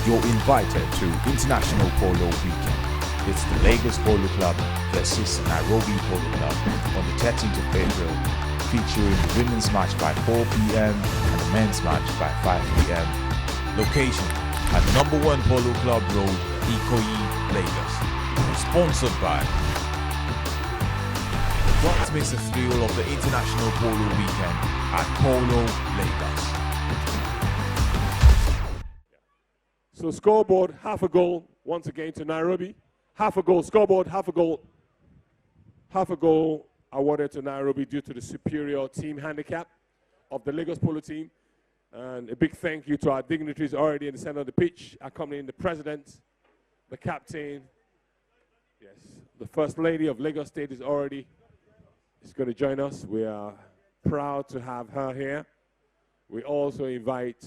You're invited to International Polo Weekend. It's the Lagos Polo Club versus Nairobi Polo Club on the 13th of April, featuring the women's match by 4 p.m. and the men's match by 5 p.m. Location at number 1 Polo Club Road, Ikoyi, Lagos. Sponsored by. Don't miss the thrill of the International Polo Weekend at Polo, Lagos. So scoreboard, half a goal, once again to Nairobi. Half a goal, scoreboard, half a goal. Half a goal awarded to Nairobi due to the superior team handicap of the Lagos Polo team. And a big thank you to our dignitaries already in the center of the pitch, accompanying the president, the captain. Yes, the First Lady of Lagos State is going to join us. We are proud to have her here. We also invite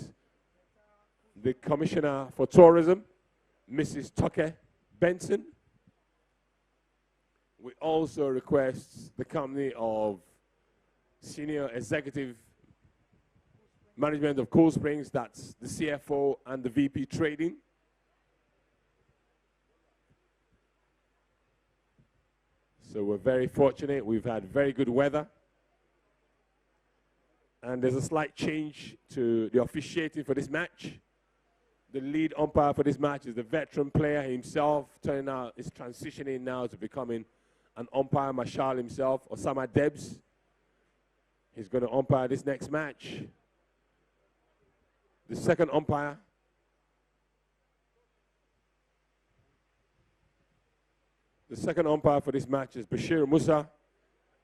the Commissioner for Tourism, Mrs. Toke Benson. We also request the company of Senior Executive Management of Cool Springs, that's the CFO and the VP Trading. So we're very fortunate. We've had very good weather. And there's a slight change to the officiating for this match. The lead umpire for this match is the veteran player himself, turning out is transitioning now to becoming an umpire marshal himself, Osama Debs. He's going to umpire this next match. The second umpire for this match is Bashir Musa,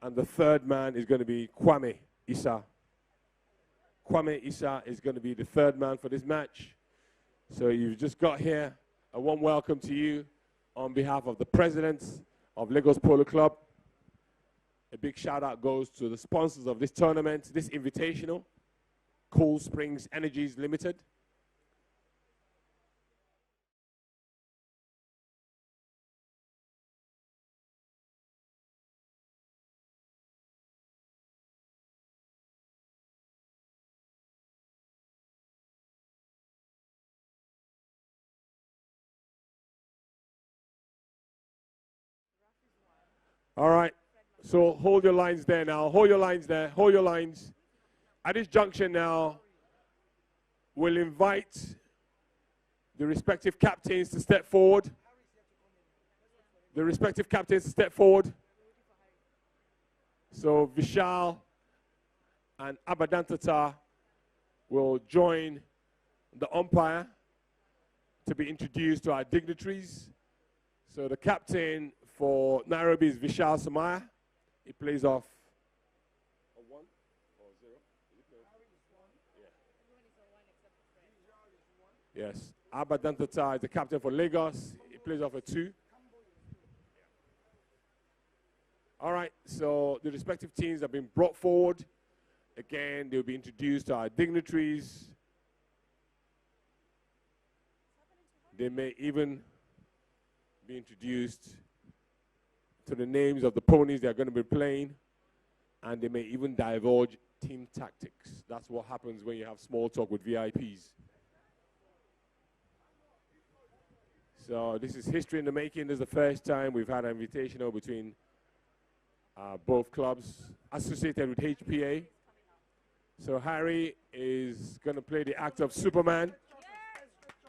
and the third man is going to be Kwame Issa. Kwame Issa is going to be the third man for this match. So you've just got here a warm welcome to you on behalf of the presidents of Lagos Polo Club. A big shout out goes to the sponsors of this tournament, this invitational, Cool Springs Energies Limited. All right, so hold your lines there now. Hold your lines there. Hold your lines. At this junction now, we'll invite the respective captains to step forward. The respective captains to step forward. So Vishal and Abadantata will join the umpire to be introduced to our dignitaries. So the captain for Nairobi is Vishal Samaya. He plays off a 1 or 0. Yes. Abadantata is the captain for Lagos. He plays off a 2. All right, so the respective teams have been brought forward. Again, they'll be introduced to our dignitaries. They may even be introduced to the names of the ponies they're going to be playing, and they may even divulge team tactics. That's what happens when you have small talk with VIPs. So this is history in the making. This is the first time we've had an invitational between both clubs associated with HPA. So Harry is going to play the act of Superman.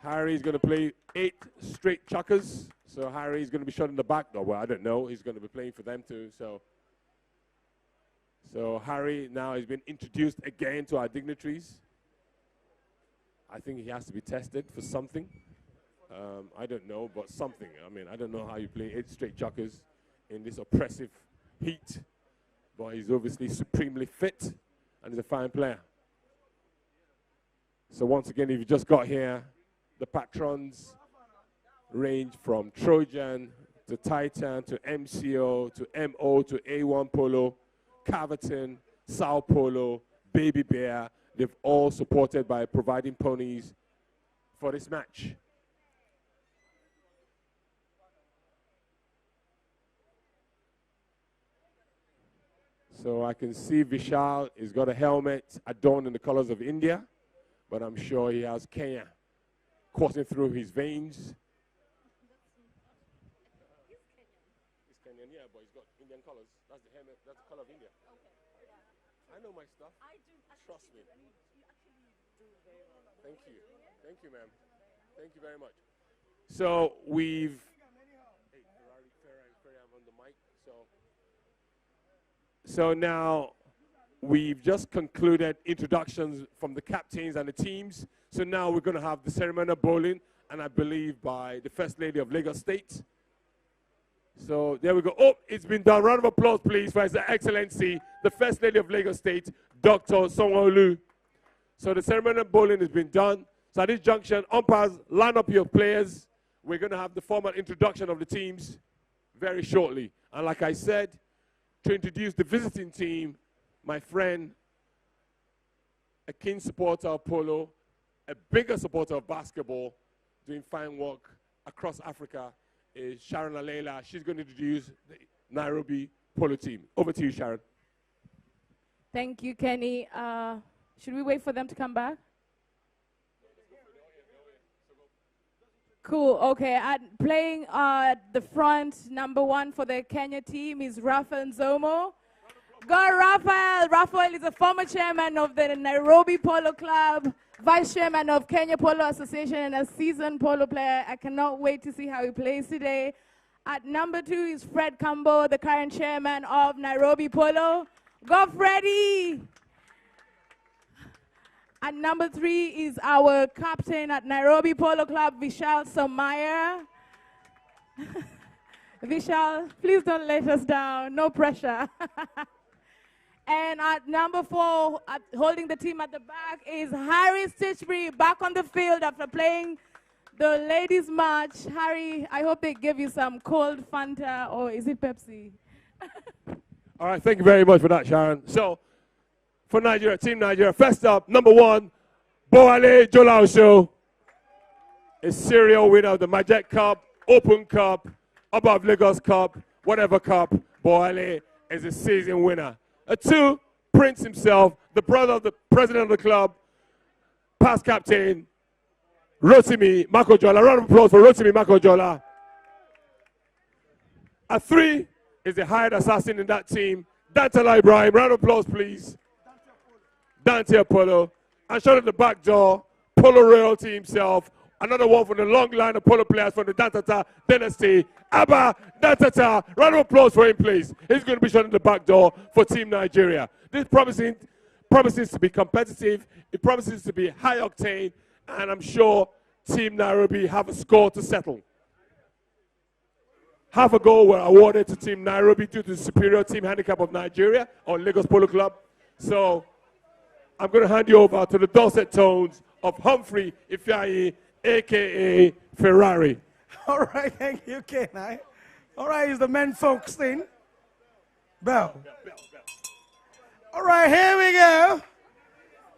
Harry is going to play 8 straight chuckers. So Harry is going to be shot in the back. Oh, well, I don't know. He's going to be playing for them too. So Harry now has been introduced again to our dignitaries. I think he has to be tested for something. I don't know, but something. I mean, I don't know how you play 8 straight chuckers in this oppressive heat. But he's obviously supremely fit and he's a fine player. So once again, if you just got here, the patrons range from Trojan to Titan to MCO to MO to A1 Polo, Caverton, Sao Polo, Baby Bear. They've all supported by providing ponies for this match. So I can see Vishal has got a helmet adorned in the colors of India, but I'm sure he has Kenya coursing through his veins. He's Kenyan, yeah, but he's got Indian colors. That's the helmet. That's the color of India. I know my stuff. Trust me. Thank you. Thank you, ma'am. Thank you very much. So we've... Hey, Ferrari, I'm on the mic. So now we've just concluded introductions from the captains and the teams. So now we're going to have the ceremonial bowling, and I believe by the First Lady of Lagos State. So there we go. Oh, it's been done. Round of applause, please, for His Excellency, the First Lady of Lagos State, Dr. Sanwo-Olu. So the ceremonial bowling has been done. So at this junction, umpires, line up your players. We're going to have the formal introduction of the teams very shortly. And like I said, to introduce the visiting team, my friend, a keen supporter of polo, a bigger supporter of basketball, doing fine work across Africa, is Sharon Alela. She's going to introduce the Nairobi polo team. Over to you, Sharon. Thank you, Kenny. Should we wait for them to come back? Cool, okay. Playing the front, number 1 for the Kenya team is Rafael Nzomo. Go Rafael! Rafael is a former chairman of the Nairobi Polo Club, vice chairman of Kenya Polo Association, and a seasoned polo player. I cannot wait to see how he plays today. At number 2 is Fred Kambo, the current chairman of Nairobi Polo. Go Freddy! At number 3 is our captain at Nairobi Polo Club, Vishal Somaya. Vishal, please don't let us down. No pressure. And at number 4, holding the team at the back, is Harry Stitchbury, back on the field after playing the ladies' match. Harry, I hope they give you some cold Fanta, or is it Pepsi? All right, thank you very much for that, Sharon. So, for Nigeria, Team Nigeria, first up, number 1, Boale Jolaosho, a serial winner of the Majek Cup, Open Cup, Above Lagos Cup, whatever cup. Boale is a season winner. 2, Prince himself, the brother of the president of the club, past captain, Rotimi Makojola. Round of applause for Rotimi Makojola. 3 is the hired assassin in that team, Dantala Ibrahim. Round of applause, please. Dante Polo. And shot at the back door, Polo royalty himself. Another one from the long line of polo players from the Dantata dynasty, Abba Dantata. Round of applause for him, please. He's going to be shot at the back door for Team Nigeria. This promises to be competitive. It promises to be high octane. And I'm sure Team Nairobi have a score to settle. Half a goal were awarded to Team Nairobi due to the superior team handicap of Nigeria or Lagos Polo Club. So I'm going to hand you over to the dulcet tones of Humphrey Ifeanyi, a.k.a. Ferrari. All right, thank you, Kenai. All right, it's the men folks thing. Bell. All right, here we go.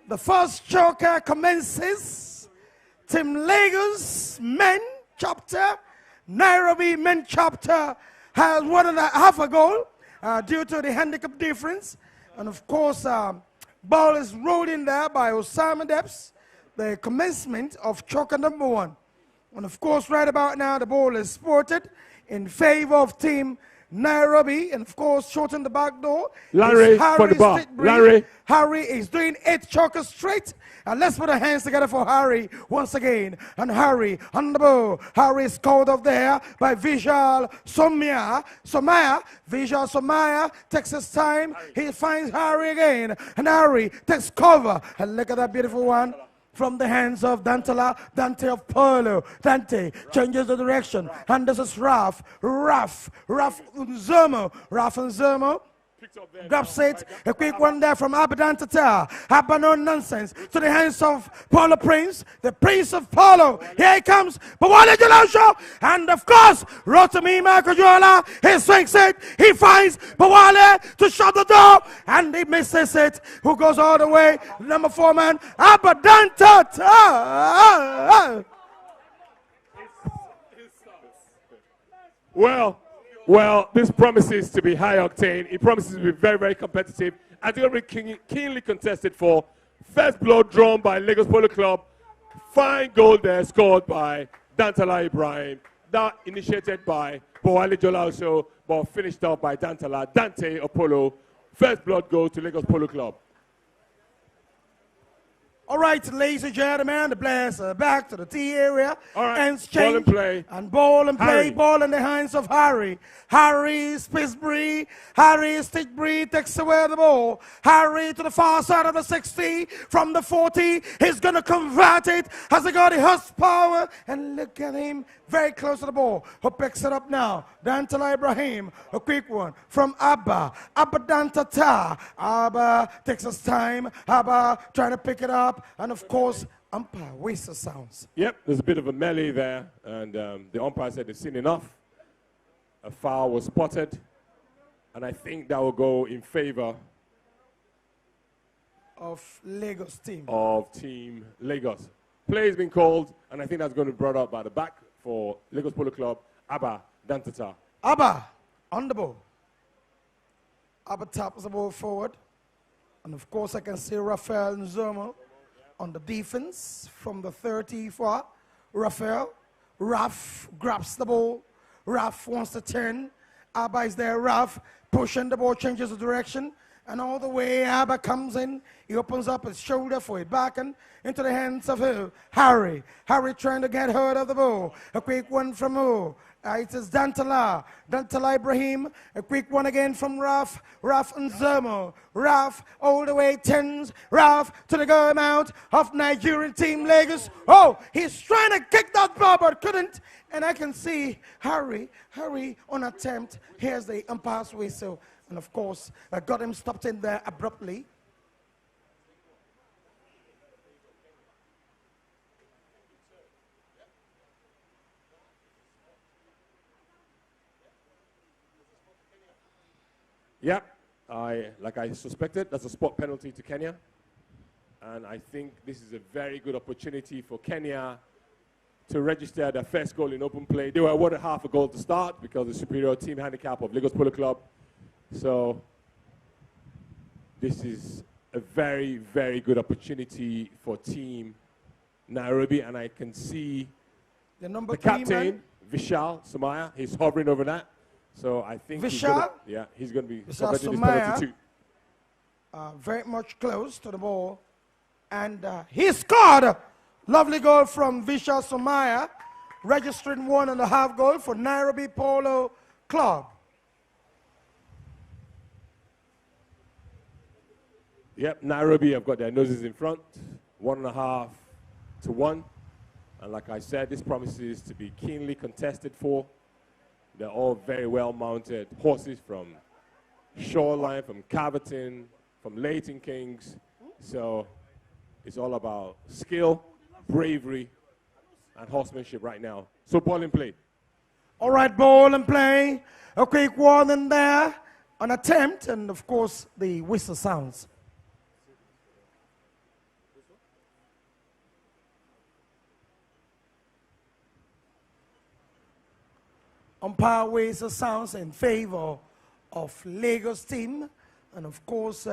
The first choker commences. Team Lagos men chapter, Nairobi men chapter has 1.5 goal due to the handicap difference. And of course, ball is rolled in there by Osama Debs, the commencement of choker number 1. And of course, right about now, the ball is sported in favor of Team Nairobi. And of course, short in the back door. Larry for the bar. Larry. Harry is doing 8 chokers straight. And let's put our hands together for Harry once again. And Harry on the ball. Harry is called off there by Vishal Somaya. Vishal Somaya takes his time. He finds Harry again. And Harry takes cover. And look at that beautiful one. From the hands of Dante of Polo. Dante changes the direction. And this is Raf Nzomo. Grabs it, a quick one there from Abadan Tata. Abba no nonsense. To the hands of Polo Prince, the Prince of Polo. Here he comes, Bawale Jalosho. And of course, Rotimi Makojola. He swings it, he finds Bawale to shut the door. And he misses it. Who goes all the way? Number 4 man, Abadan Tata. Well, this promises to be high octane. It promises to be very, very competitive. I think it'll be keenly contested for. First blow drawn by Lagos Polo Club. Fine goal there scored by Dantala Ibrahim. That initiated by Boali Jolauso, but finished off by Dantala. Dante Apollo. First blood goal to Lagos Polo Club. All right, ladies and gentlemen, the players are back to the tee area. All right, Ends ball change. and play. And ball and play. Harry. Ball in the hands of Harry. Harry Spisbury. Harry Stickbury takes away the ball. Harry to the far side of the 60. From the 40, he's going to convert it. Has he got the horsepower? And look at him, very close to the ball. Who picks it up now? Dantala Ibrahim. A quick one from Abba. Abba Dantata. Abba takes his time. Abba trying to pick it up. And of course, umpire whistle sounds. Yep, there's a bit of a melee there, and the umpire said they've seen enough. A foul was spotted, and I think that will go in favor Of Lagos team. of Team Lagos. Play has been called, and I think that's going to be brought up by the back for Lagos Polo Club, Abba Dantata. Abba on the ball. Abba taps the ball forward. And of course, I can see Rafael Nzomo on the defense from the 34. Rafael. Raf grabs the ball. Raf wants to turn. Abba is there. Raf pushing the ball, changes the direction. And all the way, Abba comes in. He opens up his shoulder for it back and into the hands of who? Harry. Harry trying to get hold of the ball. A quick one from who? It is Dantala. Dantala Ibrahim. A quick one again from Raf. Raf and Zermo. Raf all the way tens. Raf to the goal amount of Nigerian team Lagos. Oh, he's trying to kick that ball but couldn't. And I can see Harry on attempt. Here's the umpire's whistle. And of course, I got him stopped in there abruptly. Yep, like I suspected, that's a spot penalty to Kenya. And I think this is a very good opportunity for Kenya to register their first goal in open play. They were awarded half a goal to start because of the superior team handicap of Lagos Polo Club. So this is a very, very good opportunity for Team Nairobi. And I can see The captain, Vishal Somaya, he's hovering over that. So I think he's gonna be converting this penalty too. Very much close to the ball. And he scored. Lovely goal from Vishal Somaya, registering 1.5 goal for Nairobi Polo Club. Yep, Nairobi have got their noses in front, 1.5 to 1. And like I said, this promises to be keenly contested for. They're all very well mounted horses from Shoreline, from Caverton, from Leighton Kings. So it's all about skill, bravery, and horsemanship right now. So ball in play. All right, ball and play. A quick warning there. An attempt, and of course, the whistle sounds. Umpire whistle sounds in favor of Lagos team. And of course,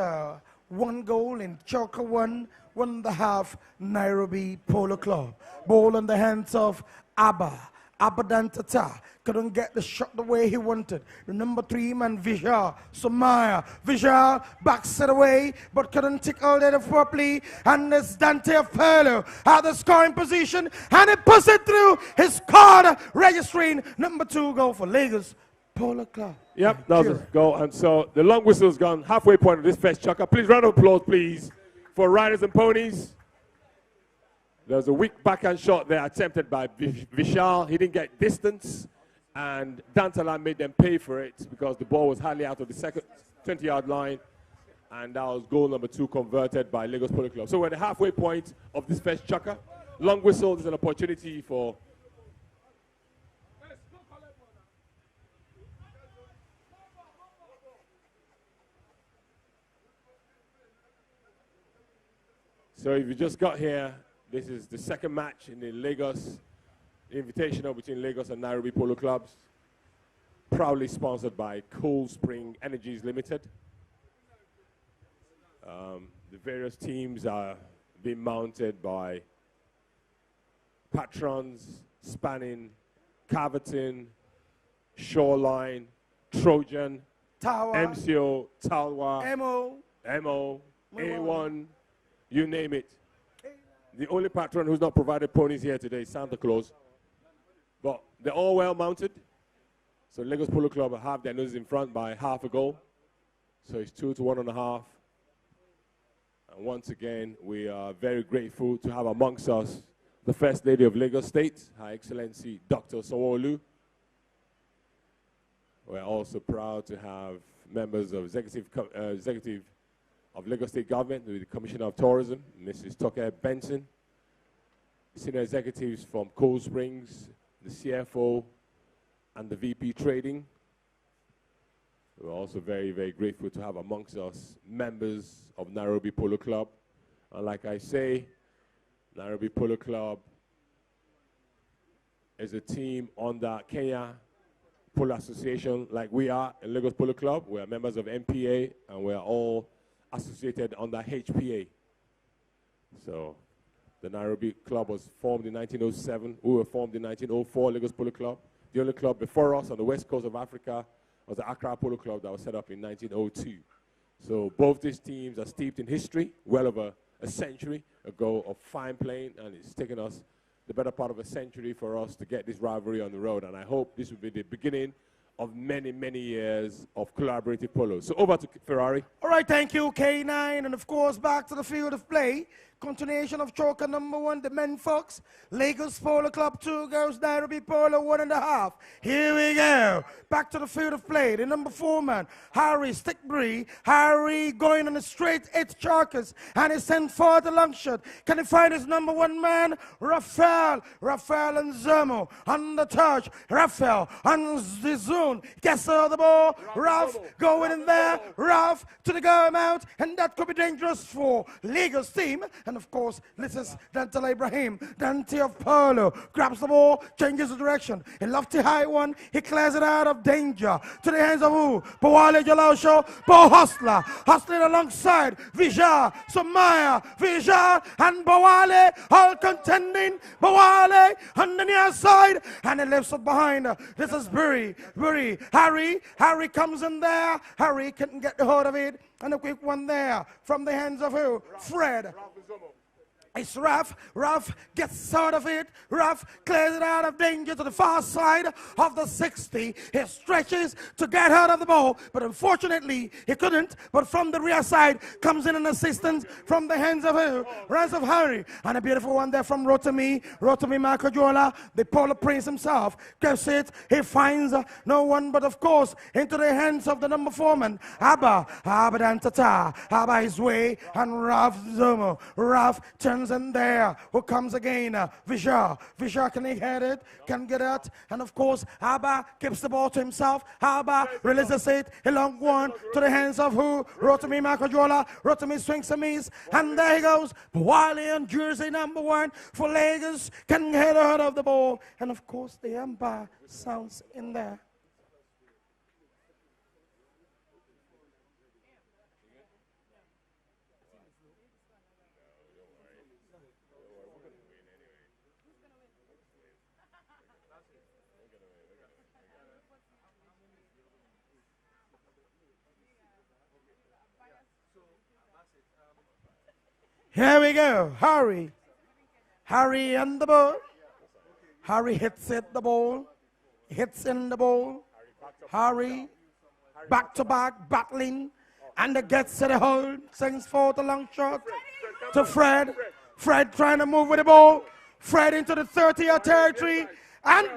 1 goal in Choker 1.5 Nairobi Polo Club. Ball in the hands of Abba Dantata. Couldn't get the shot the way he wanted. The number 3 man, Vishal Somaya. Vishal backs it away, but couldn't tickle it properly. And it's Dante of Polo at the scoring position. And he puts it through. He scored, registering number 2 goal for Lagos Polo Club. Yep, that was a goal. And so the long whistle's gone halfway point of this first chucker. Please, round of applause, please, for Riders and Ponies. There was a weak backhand shot there attempted by Vishal. He didn't get distance, and Dantala made them pay for it because the ball was hardly out of the second 20-yard line, and that was goal number 2 converted by Lagos Polo Club. So we're at the halfway point of this first chucker. Long whistle is an opportunity for So if you just got here, this is the second match in the Lagos Invitational between Lagos and Nairobi Polo Clubs, proudly sponsored by Cool Spring Energies Limited. The various teams are being mounted by patrons spanning Caverton, Shoreline, Trojan, Tower, MCO, Talwa, MO, A1, you name it. The only patron who's not provided ponies here today is Santa Claus. But they're all well mounted. So Lagos Polo Club have their noses in front by half a goal. So it's 2 to 1.5. And once again, we are very grateful to have amongst us the First Lady of Lagos State, Her Excellency Dr. Sanwo-Olu. We're also proud to have members of executive of Lagos State Government, with the Commissioner of Tourism, Mrs. Toke Benson, senior executives from Cold Springs, the CFO, and the VP Trading. We're also very, very grateful to have amongst us members of Nairobi Polo Club. And like I say, Nairobi Polo Club is a team under Kenya Polo Association, like we are in Lagos Polo Club. We are members of MPA, and we are all associated under HPA. So the Nairobi Club was formed in 1907. We were formed in 1904, Lagos Polo Club. The only club before us on the west coast of Africa was the Accra Polo Club that was set up in 1902. So both these teams are steeped in history, well over a century ago of fine playing, and it's taken us the better part of a century for us to get this rivalry on the road. And I hope this will be the beginning of many, many years of collaborative polo. So over to Ferrari. All right, thank you, K9. And of course, back to the field of play. Continuation of choker number 1, the men folks. Lagos Polo Club 2, girls Nairobi Polo 1.5. Here we go. Back to the field of play. The number 4 man, Harry Stickbury. Harry going on a straight 8 chokers. And he sent forward the long shot. Can he find his number 1 man? Rafael and Zermo on the touch. Rafael on the zone. Gets out of the ball. Ralph going in there. Ralph to the goal out. And that could be dangerous for Lagos team. And of course, this is Dante Ibrahim, Dante of Polo, grabs the ball, changes the direction. A lofty high one, he clears it out of danger. To the hands of who? Bawale Jalaosho, Bo Hustler, hustling alongside Vijar, Somaya, Vijar, and Bawale, all contending. Bawale on the near side, and he lifts it behind. This is Burry, Harry comes in there. Harry couldn't get the hold of it. And a quick one there from the hands of who? Fred. It's Raf. Raf gets out of it. Raf clears it out of danger to the far side of the 60. He stretches to get out of the ball, but unfortunately he couldn't. But from the rear side comes in an assistance from the hands of who? Hands of Harry. And a beautiful one there from Rotimi Makajola, the Polo Prince himself. Gets it. He finds no one but, of course, into the hands of the number 4 man, Abba Dantata. Abba his way, and Raf Zomo. Raf turns in there. Who comes again? Vijar. Vijar, can he head it? Can get it? And of course, Abba keeps the ball to himself. Abba releases it. A long one to the hands of who? Rotimi Makajola. Rotimi swings a miss. And there he goes. Wally and jersey number 1 for Lagos can head out of the ball. And of course, the umpire sounds in there. Here we go. Harry on the ball. Harry hits it, the ball. Hits in the ball. Harry back to back, battling. And it gets to the hold. Sends forth a long shot to Fred. Fred trying to move with the ball. Fred into the 30-yard territory. And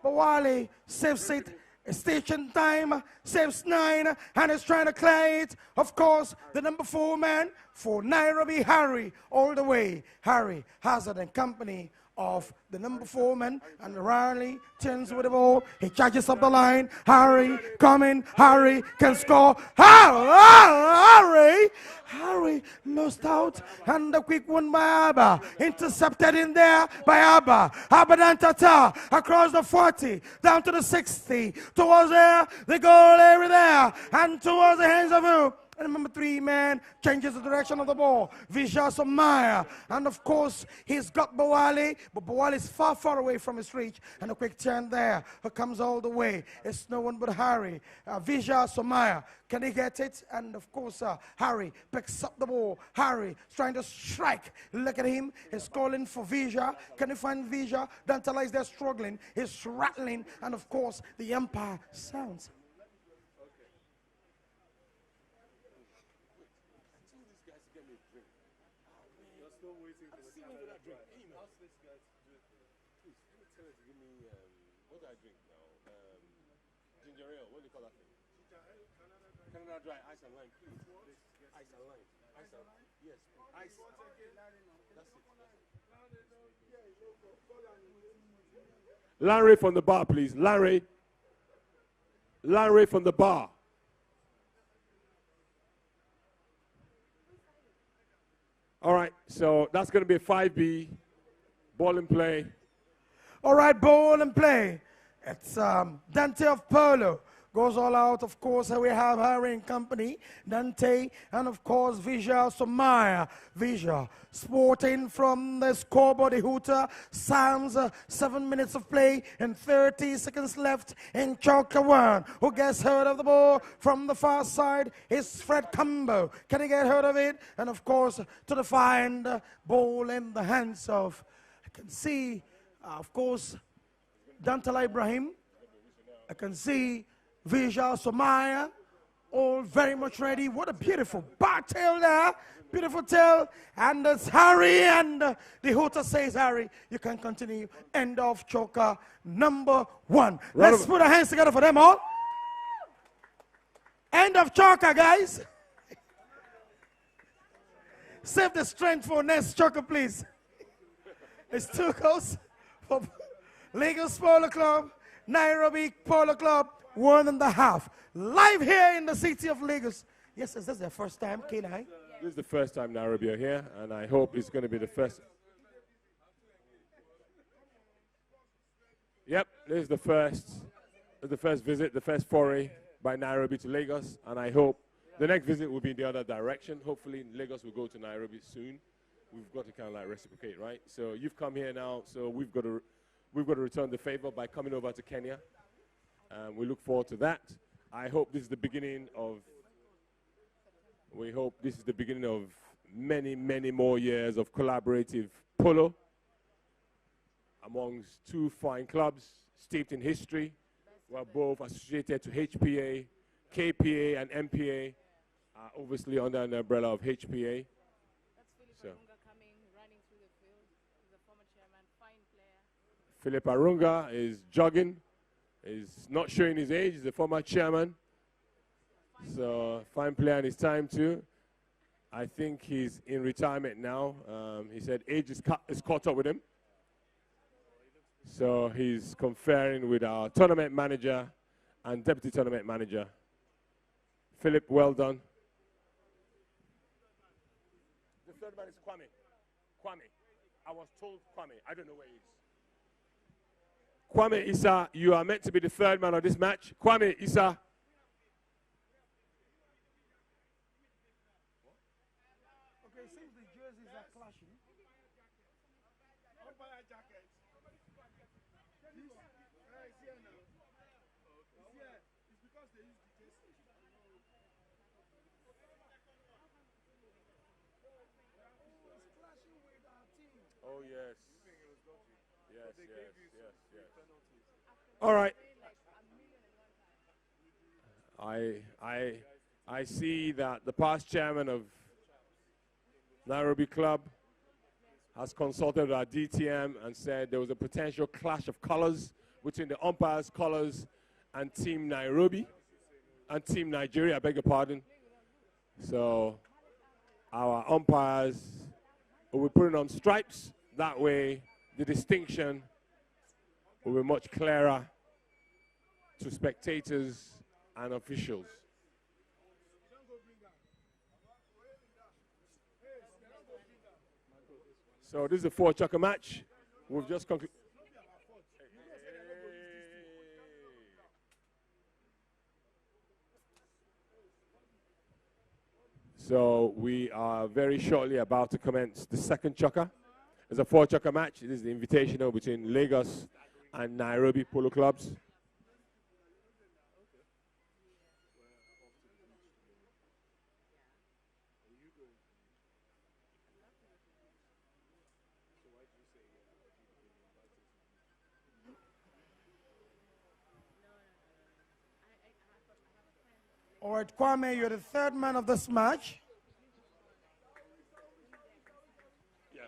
Bawale saves it. Station time, saves 9, and is trying to clear it. Of course, the number 4 man for Nairobi, Harry, all the way. Harry Hazard and company of the number 4 man, and Riley turns with the ball. He charges up the line. Harry coming. Harry can score. Harry lost out, and the quick one by Abba. Intercepted in there by Abba. Abba Dantata across the 40, down to the 60, towards there, the goal area there, and towards the hands of who? And number 3 man changes the direction of the ball. Vijay Somaya. And of course, he's got Bawali, but Bawali is far, far away from his reach. And a quick turn there. Who comes all the way. It's no one but Harry. Vijay Somaya. Can he get it? And of course, Harry picks up the ball. Harry is trying to strike. Look at him. He's calling for Vijay. Can you find Vijay? Dantala is there struggling. He's rattling. And of course, the umpire sounds. What do I drink now? Ginger ale. What do you call that thing? Canada Dry, ice and lime, please. Ice and lime. Ice and lime? Yes. Ice. That's it. Larry from the bar, please. Larry. Larry from the bar. All right, so that's going to be a 5B. Ball in play. All right, ball and play. It's Dante of Polo. Goes all out, of course. We have Harry and company, Dante, and of course, Vijay Somaya. Vijay sporting from the scoreboard, the hooter. Sounds 7 minutes of play and 30 seconds left in Choker 1. Who gets hold of the ball from the far side is Fred Combo. Can he get hold of it? And of course, to the find ball in the hands of, I can see, of course, Dantala Ibrahim. I can see Vijay Somaya, all very much ready. What a beautiful back tail there. Beautiful tail. And it's Harry, and the hooter says, Harry, you can continue. End of choker number 1. Let's put our hands together for them all. End of choker, guys. Save the strength for next choker, please. It's 2 goals for Lagos Polo Club, Nairobi Polo Club. 1.5. Live here in the city of Lagos. Yes, is this their first time, K9? This is the first time Nairobi are here, and I hope it's going to be the first. Yep, this is the first visit, the first foray by Nairobi to Lagos, and I hope the next visit will be in the other direction. Hopefully, Lagos will go to Nairobi soon. We've got to kind of like reciprocate, right? So you've come here now, so we've got to return the favor by coming over to Kenya. We look forward to that. I hope this is the beginning of, many, many more years of collaborative polo amongst 2 fine clubs steeped in history. We're both associated to HPA, KPA, and MPA, obviously under an umbrella of HPA. That's Philip Arunga coming, running through the field. He's a former chairman, fine player. Philip Arunga is jogging. He's not showing his age. He's a former chairman. So, fine player in his time, too. I think he's in retirement now. He said age is caught up with him. So, he's conferring with our tournament manager and deputy tournament manager. Philip, well done. The third man is Kwame. Kwame. I was told Kwame. I don't know where he is. Kwame Issa, you are meant to be the third man of this match. Kwame Issa. Okay, since the jerseys are clashing. Oh, yes. Yes. All right. I see that the past chairman of Nairobi Club has consulted with our DTM and said there was a potential clash of colors between the umpires' colors and Team Nairobi and Team Nigeria, I beg your pardon. So our umpires will be putting on stripes. That way the distinction will be much clearer to spectators and officials. So this is a 4-choker match. We've just concluded. So we are very shortly about to commence the second choker. It's a 4-choker match. This is the invitational between Lagos and Nairobi Polo Clubs. All right, Kwame, you're the third man of this match. Yeah.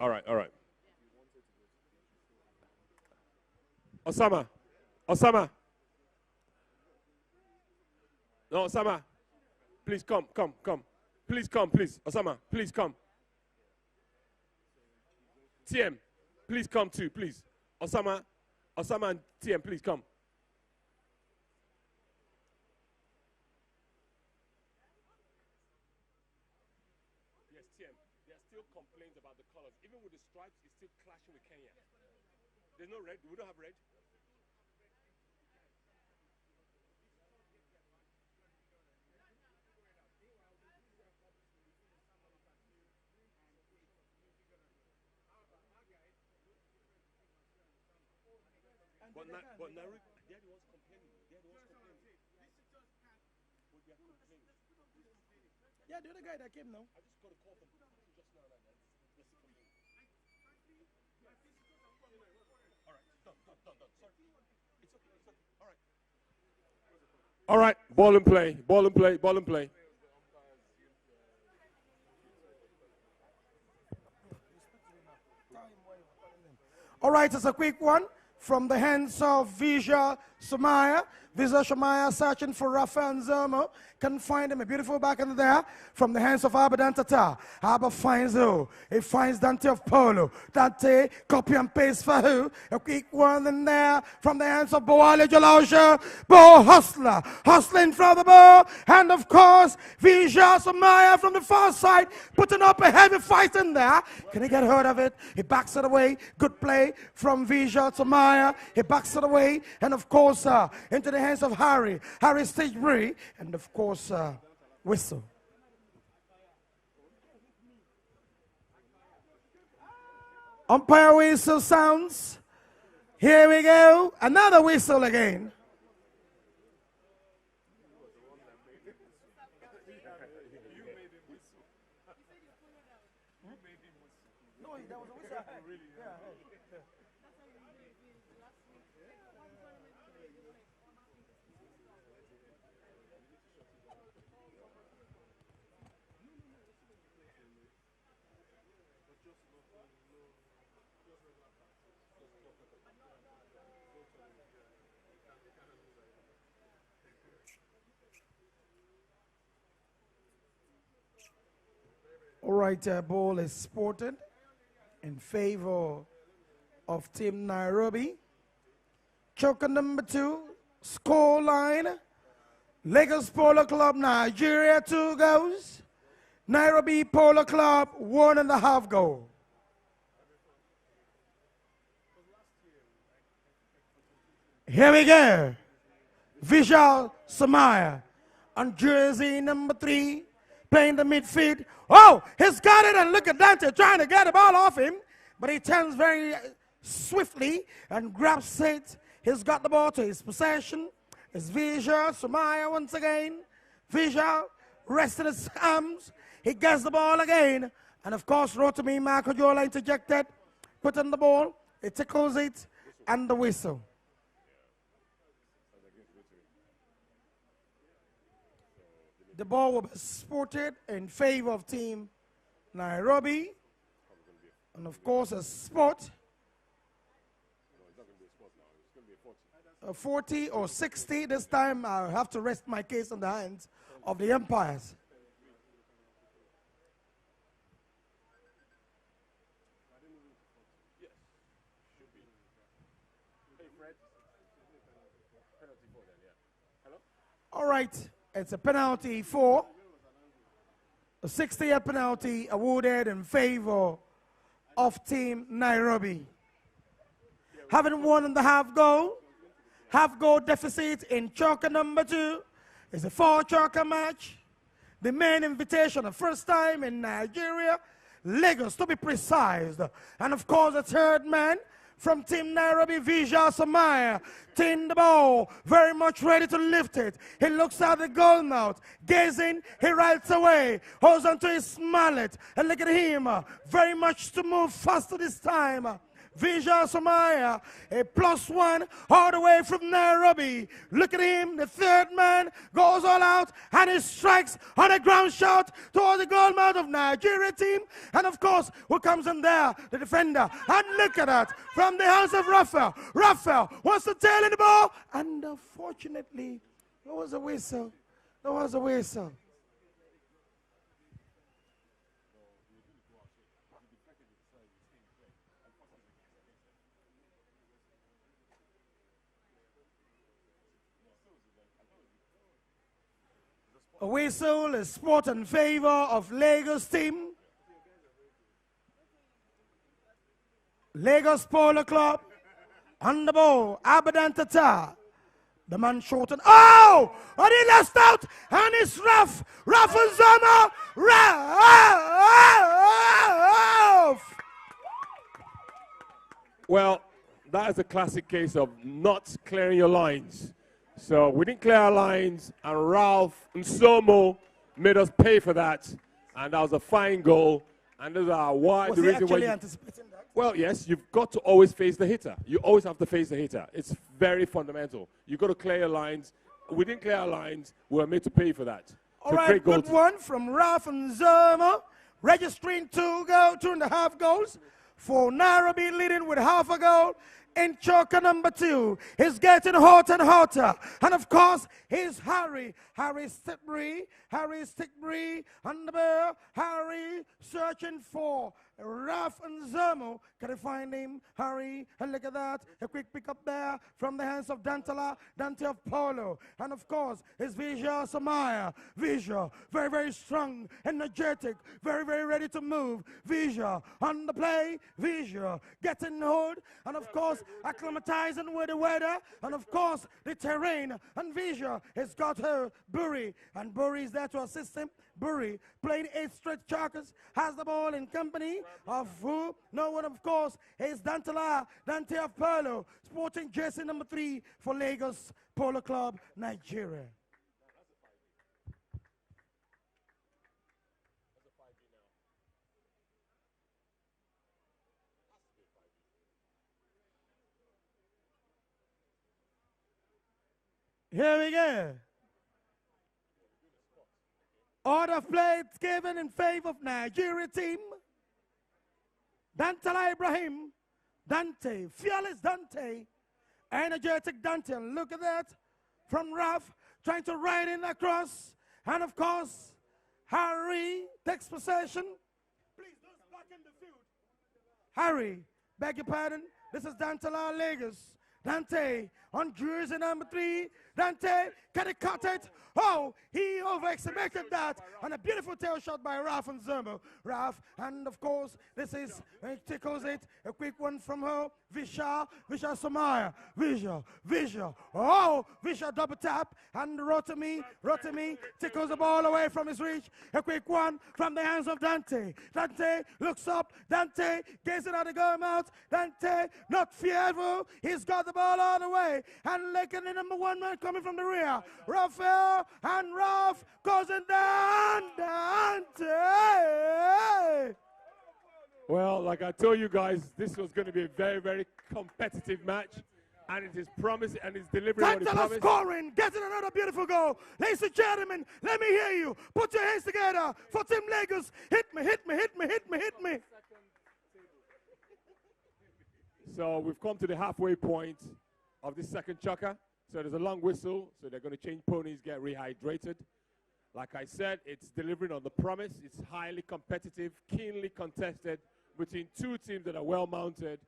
All right, all right. Osama. Osama. No, Osama. Please come. Please come, please. Osama, please come. TM, please come too, please. Osama and TM, please come. Yes, TM, there are still complaints about the colors. Even with the stripes, it's still clashing with Kenya. There's no red. We don't have red. But Nairobi, they're the ones complaining. They're the ones complaining. But they are complaining. Yeah, the other guy that came now. I just got a call from just now. That's complaining. All right, done. Sorry. It's okay. All right. All right, ball and play. All right, it's a quick one from the hands of Vija Sumaya. Vija Sumaya searching for Rafa Nzomo. Can find him. A beautiful back in there from the hands of Abadan Tata. Abba finds who? He finds Dante of Polo. Dante, copy and paste for who? A quick one in there from the hands of Boale Jalosha. Bo Hustler. Hustling from the ball. And of course, Vija Sumaya from the far side. Putting up a heavy fight in there. Can he get hold of it? He backs it away. Good play from Vija Sumaya. He backs it away. And of course, into the hands of Harry Stagebury. And of course, whistle. Umpire whistle sounds. Here we go. Another whistle again. All right, ball is sported in favor of Team Nairobi. Choker number 2, score line. Lagos Polo Club, Nigeria, 2 goals. Nairobi Polo Club, 1.5 goal. Here we go. Vijay Samaya on jersey number 3, playing the midfield. Oh, he's got it, and look at Dante trying to get the ball off him, but he turns very swiftly and grabs it. He's got the ball to his possession. It's Vijay Samaya once again. Vijay resting his arms. He gets the ball again, and of course, Rotimi Makajola interjected, put in the ball. He tickles it, and the whistle. The ball will be sported in favor of Team Nairobi. And of course, a spot. A 40 or 60. This time I'll have to rest my case in the hands of the umpires. All right. It's a penalty for A 60-yard penalty awarded in favor of Team Nairobi. Having won in the half goal deficit in choker number 2 is a 4-choker match. The main invitation, the first time in Nigeria, Lagos to be precise. And of course, the third man from Team Nairobi, Vijay Samaya, taking the ball, very much ready to lift it. He looks at the goal mouth, gazing, he rides away, holds onto his mallet, and look at him, very much to move faster this time. Vijay Samaya, a +1 all the way from Nairobi. Look at him, the third man goes all out and he strikes on a ground shot towards the goal mouth of Nigeria team. And of course, who comes in there? The defender. And look at that, from the hands of Raphael. Raphael wants to tail in the ball, and unfortunately, there was a whistle. There was a whistle. A whistle is sport in favor of Lagos team. Lagos Polo Club on the ball. Abadan Tata. The man shortened. Oh! And he left out. And it's Raf. Raf and Zama. Raf! Well, that is a classic case of not clearing your lines. So we didn't clear our lines, and Ralph Nsomo made us pay for that. And that was a fine goal. And those are why the reason why. Anticipating that? Well, yes, you've got to always face the hitter. You always have to face the hitter. It's very fundamental. You've got to clear your lines. We didn't clear our lines. We were made to pay for that. All right, good one from Ralph Nsomo, registering 2.5 goals. For Nairobi leading with half a goal. In choker number 2, he's getting hotter and hotter. And of course, he's Harry Stickbury, on the ball. Harry searching for Raf Nsomo. Can you find him? Harry, and look at that. A quick pick up there from the hands of Dante of Polo. And of course, it's Vijay Samaya. Vijay, very, very strong, energetic, very, very ready to move. Vijay on the play. Vijay getting hold. And of course, acclimatizing with the weather. And of course, the terrain. And Vijay has got her Burry. And Burry is there to assist him. Burry playing 8 straight chokers, has the ball in company of who? No one, of course, is Dante of Polo, sporting jersey number 3 for Lagos Polo Club, Nigeria. Here we go. Order of play given in favor of Nigeria team. Dante Ibrahim, Dante, fearless Dante, energetic Dante. And look at that from Raf, trying to ride in across. And of course, Harry takes possession. Please, those back in the field. Harry, beg your pardon. This is Dante Lagos. Dante on jersey number 3. Dante, can he cut it? Oh, he overestimated that. And a beautiful tail shot by Raf Nsomo. Raf, and of course, this is, he tickles it. A quick one from her. Vijay Samaya. Vijay. Oh, Vijay double tap. And Rotimi tickles the ball away from his reach. A quick one from the hands of Dante. Dante looks up. Dante gazing at the goal mouth. Dante, not fearful. He's got the ball all the way. And look at the number 1 man coming from the rear. Raphael and Raf goes in down. Dante. Well, like I told you guys, this was going to be a very, very competitive match. And it is promising and it's delivering what it promised. Scoring, getting another beautiful goal. Ladies and gentlemen, let me hear you. Put your hands together for Team Lagos. Hit me. So we've come to the halfway point of this second choker. So there's a long whistle, so they're going to change ponies, get rehydrated. Like I said, it's delivering on the promise. It's highly competitive, keenly contested between 2 teams that are well mounted.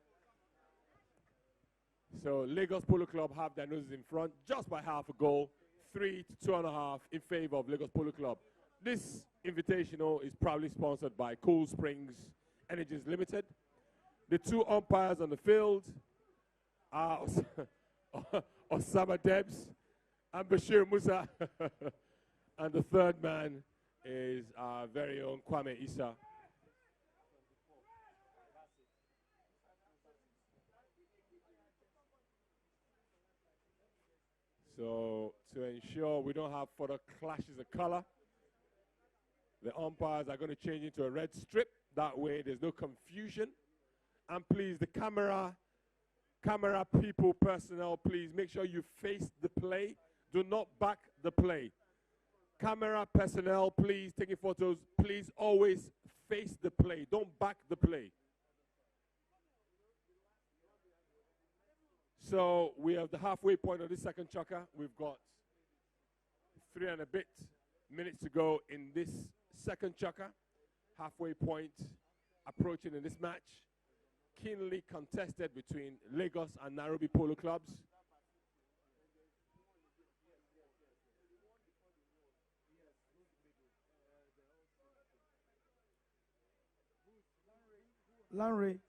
So Lagos Polo Club have their noses in front just by half a goal, 3 to 2.5 in favor of Lagos Polo Club. This invitational is proudly sponsored by Cool Springs Energies Limited. The two umpires on the field are Osama Debs and Bashir Musa. And the third man is our very own Kwame Issa. So to ensure we don't have further clashes of color, the umpires are going to change into a red strip. That way there's no confusion. And please, the camera people, personnel, please make sure you face the play. Do not back the play. Camera personnel, please, taking photos, please always face the play. Don't back the play. So we have the halfway point of this second chukker. We've got 3 and a bit minutes to go in this second chukker. Halfway point approaching in this match. Keenly contested between Lagos and Nairobi Polo clubs. Lanre.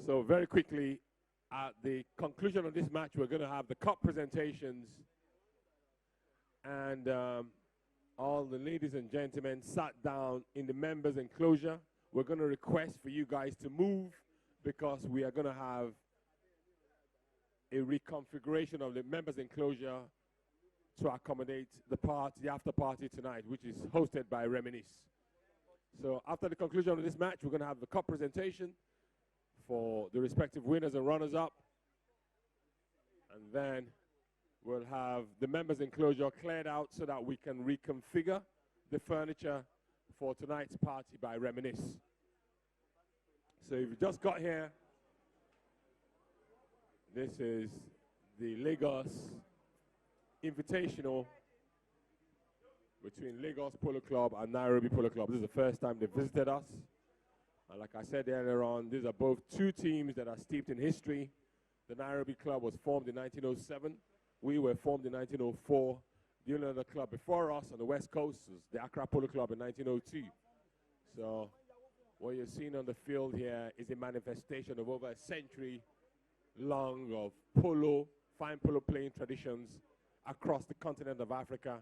So very quickly, at the conclusion of this match, we're going to have the cup presentations. And all the ladies and gentlemen sat down in the members' enclosure. We're going to request for you guys to move because we are going to have a reconfiguration of the members' enclosure to accommodate the after party tonight, which is hosted by Reminisce. So after the conclusion of this match, we're going to have the cup presentation for the respective winners and runners-up. And then we'll have the members' enclosure cleared out so that we can reconfigure the furniture for tonight's party by Reminisce. So if you just got here, this is the Lagos Invitational between Lagos Polo Club and Nairobi Polo Club. This is the first time they visited us. And like I said earlier on, these are both two teams that are steeped in history. The Nairobi Club was formed in 1907. We were formed in 1904. The only other club before us on the West Coast was the Accra Polo Club in 1902. So what you're seeing on the field here is a manifestation of over a century long of polo, fine polo playing traditions across the continent of Africa.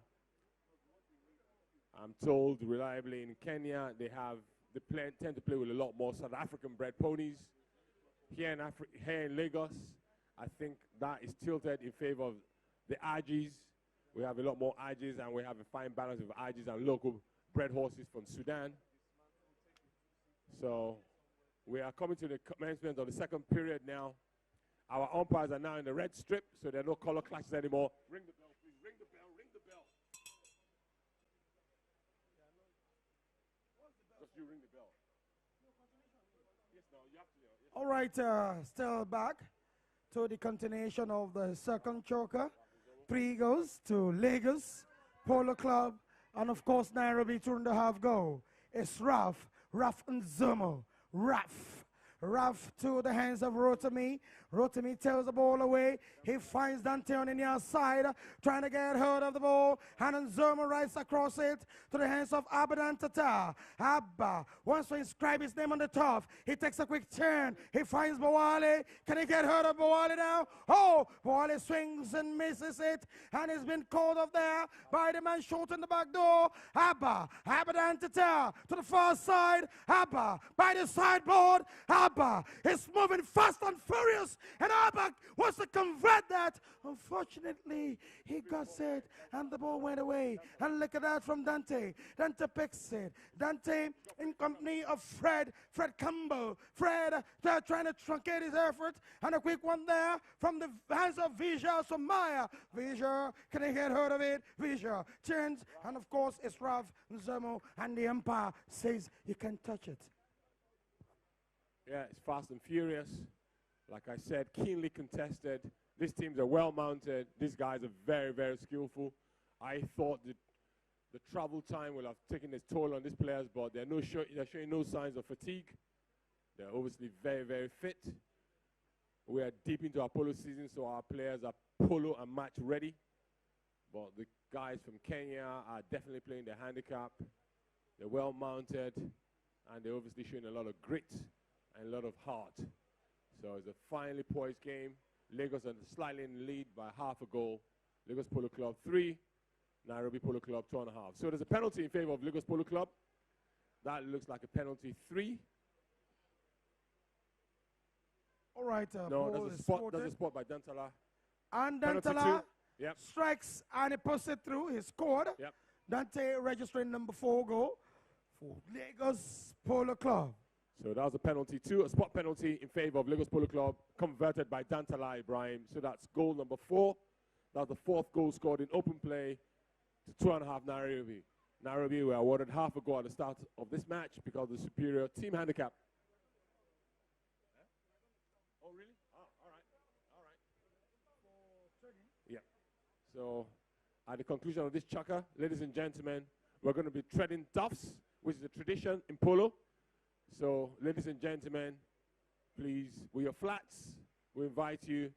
I'm told reliably in Kenya they tend to play with a lot more South African bred ponies. Here in Lagos, I think that is tilted in favor of the Ajis. We have a lot more Ajis, and we have a fine balance of Ajis and local bred horses from Sudan. So we are coming to the commencement of the second period now. Our umpires are now in the red strip, so there are no color clashes anymore. Ring the bell, please. Ring the bell, ring the bell. Just you ring the bell. Yes, no, you have to. Yes. All right, still back to the continuation of the second choker. 3 goes to Lagos Polo Club, and of course Nairobi 2.5 go. It's Raf and Zomo. Raf to the hands of Rotimi. Rotimi tells the ball away. He finds Dante on the near side, trying to get hold of the ball. And Nzoma rides across it to the hands of Abadan Tata. Abba wants to inscribe his name on the top. He takes a quick turn. He finds Bawale. Can he get hold of Bawale now? Oh, Bawale swings and misses it. And he's been called off there by the man short in the back door. Abadan Tata to the far side. Abba by the sideboard. Abba is moving fast and furious, and Abba wants to convert that. Unfortunately, he got it, and the ball went away. And look at that from Dante. Dante picks it. Dante in company of Fred Campbell. Fred, they're trying to truncate his effort, and a quick one there from the hands of Vija Somaya. Vija, can he get hold of it? Vija turns, and of course, it's Rav Nzomo, and the umpire says you can touch it. Yeah, it's fast and furious. Like I said, keenly contested. These teams are well mounted. These guys are very, very skillful. I thought that the travel time will have taken its toll on these players, but they're showing no signs of fatigue. They're obviously very, very fit. We are deep into our polo season, so our players are polo and match ready. But the guys from Kenya are definitely playing their handicap. They're well mounted, and they're obviously showing a lot of grit and a lot of heart. So it's a finely poised game. Lagos are slightly in the lead by half a goal. Lagos Polo Club 3, Nairobi Polo Club 2.5. So there's a penalty in favor of Lagos Polo Club. That looks like a penalty 3. All right, no, that's a spot by Dantala. And Dantala Yep. strikes and he puts it through. He scored. Yep. Dante registering number 4 goal for Lagos Polo Club. So that was a penalty 2, a spot penalty in favor of Lagos Polo Club, converted by Dantala Ibrahim. So that's goal number 4. That's the 4th goal scored in open play to 2.5 Nairobi. Nairobi were awarded half a goal at the start of this match because of the superior team handicap. Oh, really? Oh, all right. All right. Yeah. So at the conclusion of this chukka, ladies and gentlemen, we're going to be treading duffs, which is a tradition in polo. So, ladies and gentlemen, please, with your flats, we invite you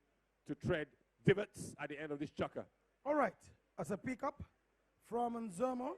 to tread divots at the end of this chukka. All right. As a pickup from Nzomo,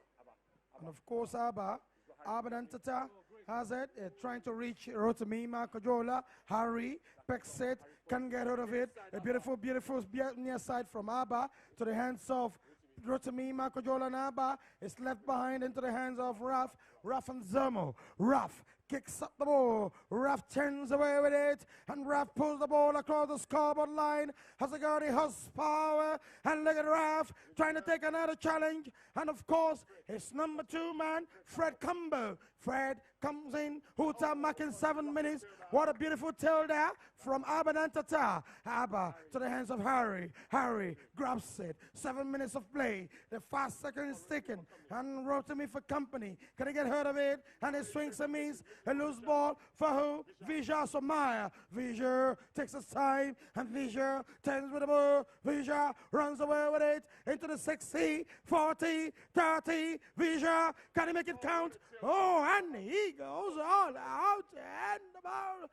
and of course Abba Dantata has it, trying to reach Rotamima, Kajola, Harry, Pexet, can get out of it. A beautiful, beautiful near side from Abba to the hands of Rotamima, Kajola, and Abba. It's left behind into the hands of Raf and Zomo. Raf kicks up the ball. Raf turns away with it, and Raf pulls the ball across the scoreboard line. Has a got the horsepower, and look at Raf trying to take another challenge. And of course, his number 2 man, Fred Cumbo. Fred comes in, Huta Mack in 7 minutes. What a beautiful tail there from Abba Dantata. Abba to the hands of Harry. Harry grabs it. 7 minutes of play. The fast second is ticking, and Rotimi for company. Can he get hold of it? And he swings and means a loose ball for who? Vija Somaya. Vija takes his time, and Vija turns with the ball. Vija runs away with it into the 60, 40, 30. Vija, can he make it count? Oh, and he goes all out and the ball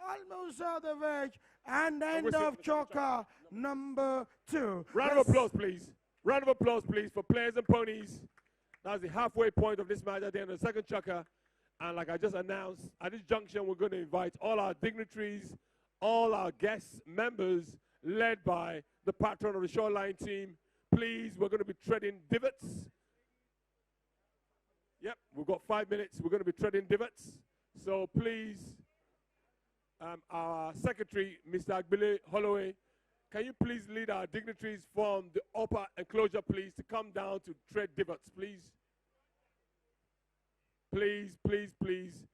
almost out of the edge. And end of choker number 2. Round of applause, please. Round of applause, please, for players and ponies. That's the halfway point of this match at the end of the second chukka. And like I just announced, at this junction, we're going to invite all our dignitaries, all our guest members, led by the patron of the Shoreline team. Please, we're going to be treading divots. Yep, we've got 5 minutes. We're going to be treading divots. So please, our secretary, Mr. Agbile Holloway, can you please lead our dignitaries from the upper enclosure, please, to come down to tread divots, please? Please, please, please.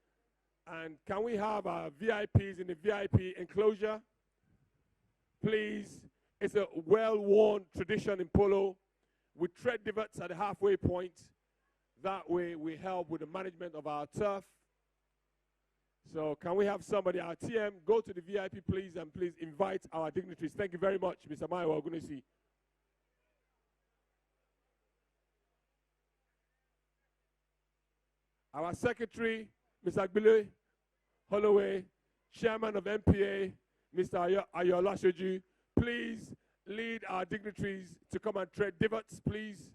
And can we have our VIPs in the VIP enclosure? Please. It's a well-worn tradition in polo. We tread divots at the halfway point. That way we help with the management of our turf. So can we have somebody, our TM, go to the VIP, please, and please invite our dignitaries. Thank you very much, Mr. Maiwa Ogunisi. Our secretary, Mr. Agbile Holloway, chairman of MPA, Mr. Ayola Shoju, please lead our dignitaries to come and tread divots, please.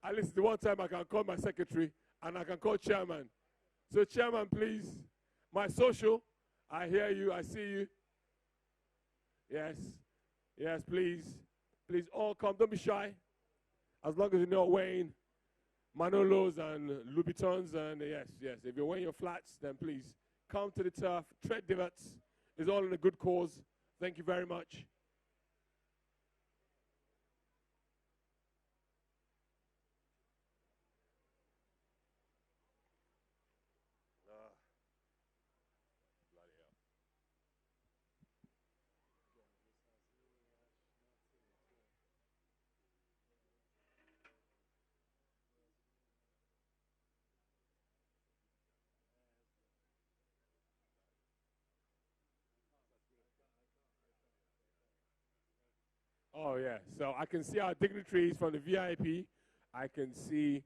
At least the one time I can call my secretary and I can call chairman. So chairman, please, my social, I hear you, I see you. Yes, yes, please. Please all come, don't be shy. As long as you're not wearing Manolos and Louboutins and yes, yes. If you're wearing your flats, then please come to the turf, tread divots. It's all in a good cause. Thank you very much. Bloody hell. Oh, yeah. So I can see our dignitaries from the VIP. I can see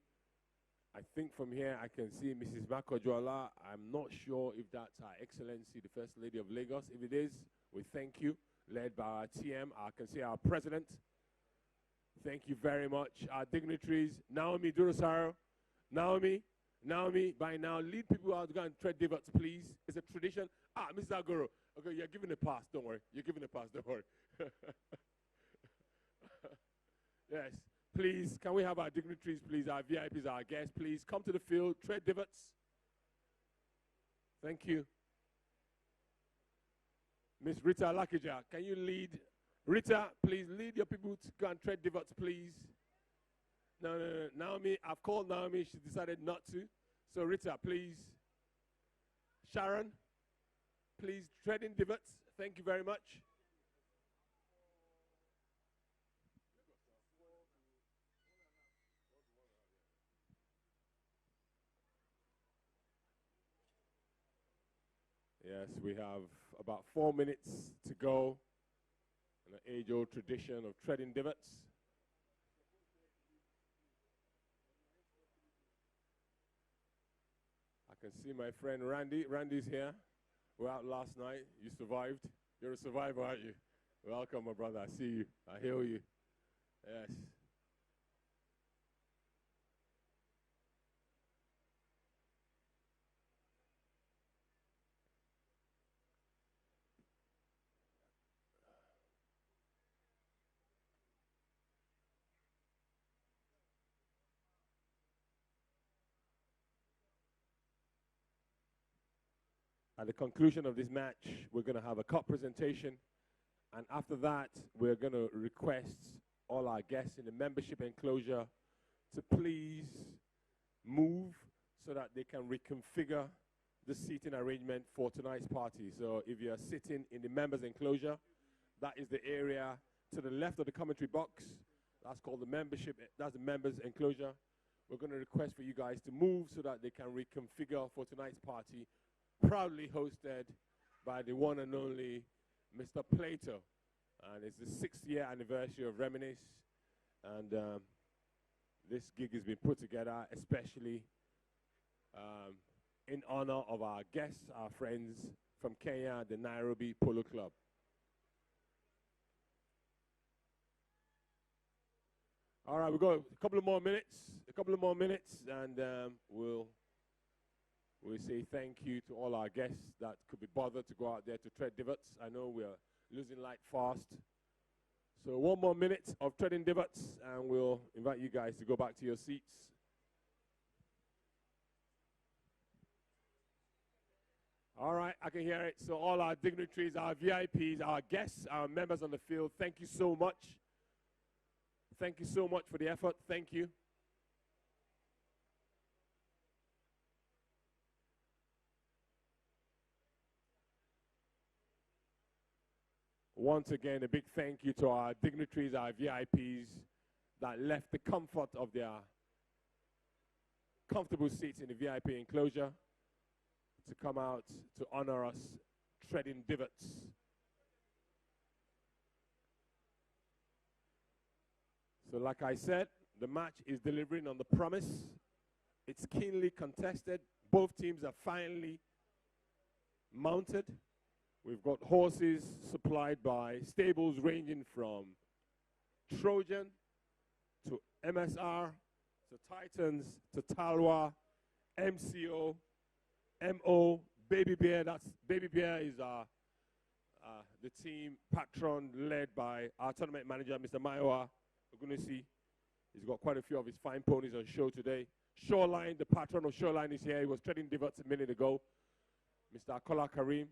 I think from here I can see Mrs. Makojola. I'm not sure if that's Her Excellency, the First Lady of Lagos. If it is, we thank you. Led by our TM, I can see our President. Thank you very much. Our dignitaries, Naomi Durosaro. Naomi, by now, lead people out to go and tread divots, please. It's a tradition. Mr. Agoro. Okay, you're giving a pass, don't worry. You're giving a pass, don't worry. Yes, please, can we have our dignitaries, please, our VIPs, our guests, please, come to the field, tread divots. Thank you. Miss Rita Lakija, can you lead? Rita, please lead your people to go and tread divots, please. No. Naomi, I've called Naomi. She decided not to. So, Rita, please. Sharon, please tread in divots. Thank you very much. Yes, we have about 4 minutes to go. An age-old tradition of treading divots. I can see my friend Randy. Randy's here. We're out last night. You survived. You're a survivor, aren't you? Welcome, my brother. I see you. I hear you. Yes. At the conclusion of this match, we're going to have a cup presentation. And after that, we're going to request all our guests in the membership enclosure to please move so that they can reconfigure the seating arrangement for tonight's party. So if you're sitting in the members enclosure, that is the area to the left of the commentary box. That's called the membership, that's the members enclosure. We're going to request for you guys to move so that they can reconfigure for tonight's party, proudly hosted by the one and only Mr. Plato. And it's the 6th year anniversary of Reminisce. And this gig has been put together especially in honor of our guests, our friends from Kenya, the NAIROBI Polo Club. All right, we've got a couple of more minutes, and we'll say thank you to all our guests that could be bothered to go out there to tread divots. I know we're losing light fast. So 1 more minute of treading divots, and we'll invite you guys to go back to your seats. All right, I can hear it. So all our dignitaries, our VIPs, our guests, our members on the field, thank you so much. Thank you so much for the effort. Thank you. Once again, a big thank you to our dignitaries, our VIPs that left the comfort of their comfortable seats in the VIP enclosure to come out to honor us treading divots. So like I said, the match is delivering on the promise. It's keenly contested. Both teams are finally mounted. We've got horses supplied by stables ranging from Trojan to MSR to Titans to Talwa, MCO, MO, Baby Bear. Baby Bear is the team patron led by our tournament manager, Mr. Maiwa Ogunisi. He's got quite a few of his fine ponies on show today. Shoreline, the patron of Shoreline is here. He was treading divots a minute ago. Mr. Akola Karim.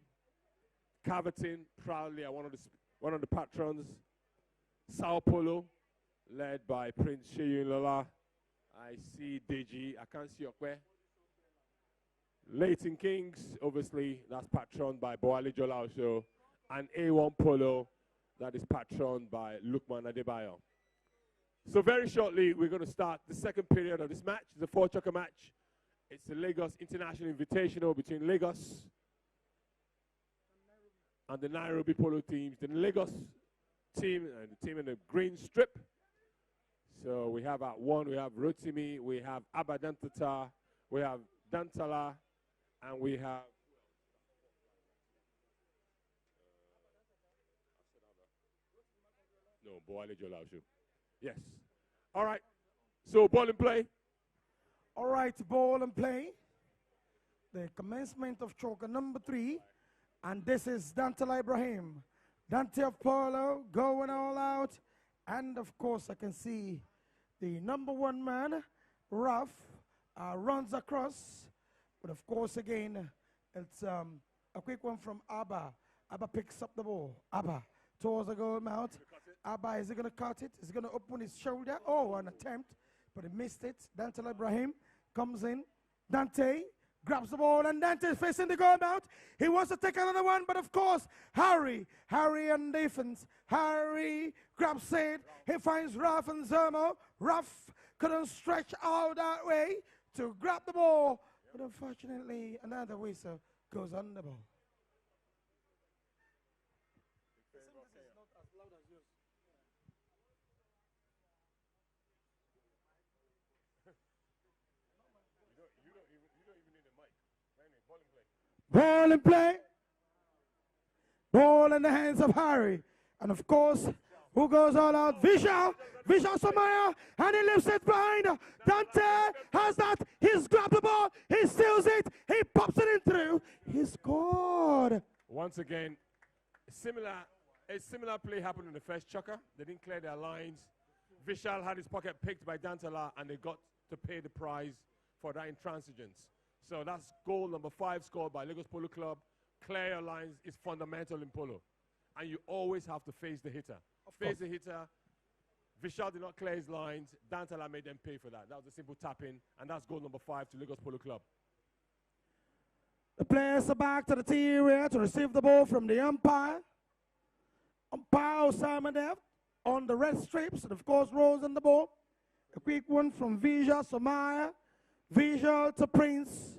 Caverton, proudly one of the patrons. Sao Polo, led by Prince Sheyu Lola. I see Deji. I can't see Okwe. Leighton Kings, obviously, that's patroned by Boali Jola also. And A1 Polo, that is patroned by Lukman Adebayo. So very shortly, we're going to start the second period of this match. It's a 4-choker match. It's the Lagos International Invitational between Lagos and the NAIROBI Polo teams. The Lagos team and the team in the green strip So we have at 1, we have Rotimi, we have Abadantata, we have Dantala, and we have no, Boale Jolaushu. Yes. All right. So ball and play. All right, ball and play. The commencement of choker number 3. And this is Dante Ibrahim. Dante of Polo going all out. And of course, I can see the number 1 man, Raf, runs across. But of course, again, it's a quick one from Abba. Abba picks up the ball. Abba towards the goal mount. Abba, is he going to cut it? Is he going to open his shoulder? Oh, an attempt, but he missed it. Dante Ibrahim comes in. Dante grabs the ball, and Dante is facing the goal mount. He wants to take another one, but of course, Harry on defense. Harry grabs it. He finds Raf and Zermo. Raf couldn't stretch out that way to grab the ball, but unfortunately, another whistle goes on the ball. Ball in play. Ball in the hands of Harry. And of course, who goes all out? Vishal Somaya. And he lifts it behind. Dante has that. He's grabbed the ball. He steals it. He pops it in through. He scored. Once again, a similar play happened in the first chucker. They didn't clear their lines. Vishal had his pocket picked by Dantala, and they got to pay the price for that intransigence. So that's goal number 5 scored by Lagos Polo Club. Clear your lines is fundamental in polo. And you always have to face the hitter. Face the hitter. Vishal did not clear his lines. Dantala made them pay for that. That was a simple tap-in, and that's goal number 5 to Lagos Polo Club. The players are back to the tee area to receive the ball from the umpire. Umpire Osama Dev on the red strips, and of course rolls on the ball. A quick one from Vija Somaya. Visual to Prince,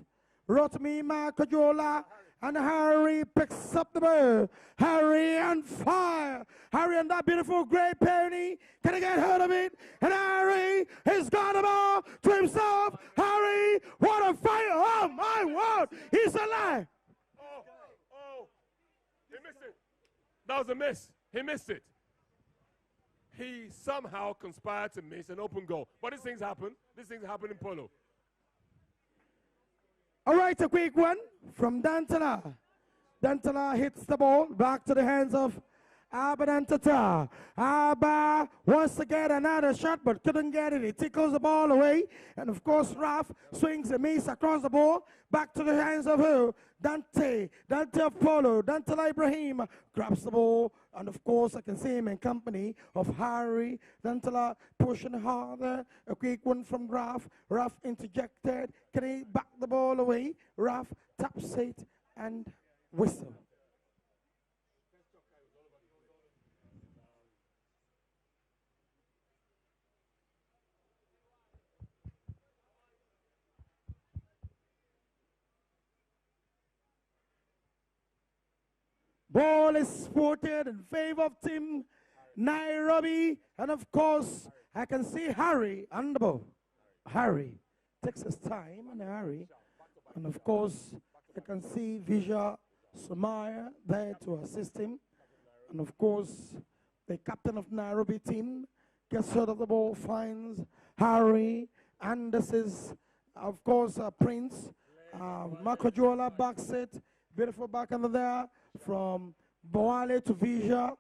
Rotimi Makajola, and Harry picks up the ball. Harry on fire. Harry on that beautiful grey pony. Can he get hold of it? And Harry has got the ball to himself. Harry, what a fire. Oh, my word. He's alive. Oh, he missed it. That was a miss. He missed it. He somehow conspired to miss an open goal. But these things happen. These things happen in polo. All right, a quick one from Dantala. Dantala hits the ball back to the hands of Abba Dantata. Abba wants to get another shot but couldn't get it. He tickles the ball away. And of course, Raf swings a miss across the ball. Back to the hands of who? Dante. Dante of Polo. Dante Ibrahim grabs the ball. And of course, I can see him in company of Harry. Dantala pushing harder. A quick one from Raf. Raf interjected. Can he back the ball away? Raf taps it and whistle. Ball is sported in favor of Team Nairobi. And of course, I can see Harry on the ball. Harry takes his time, and Harry. And of course, I can see Vija Somaya there to assist him. And of course, the captain of Nairobi team gets hold of the ball, finds Harry. And this is, of course, Prince. Marco Jola backs it. Beautiful back under there. From Boale to Vija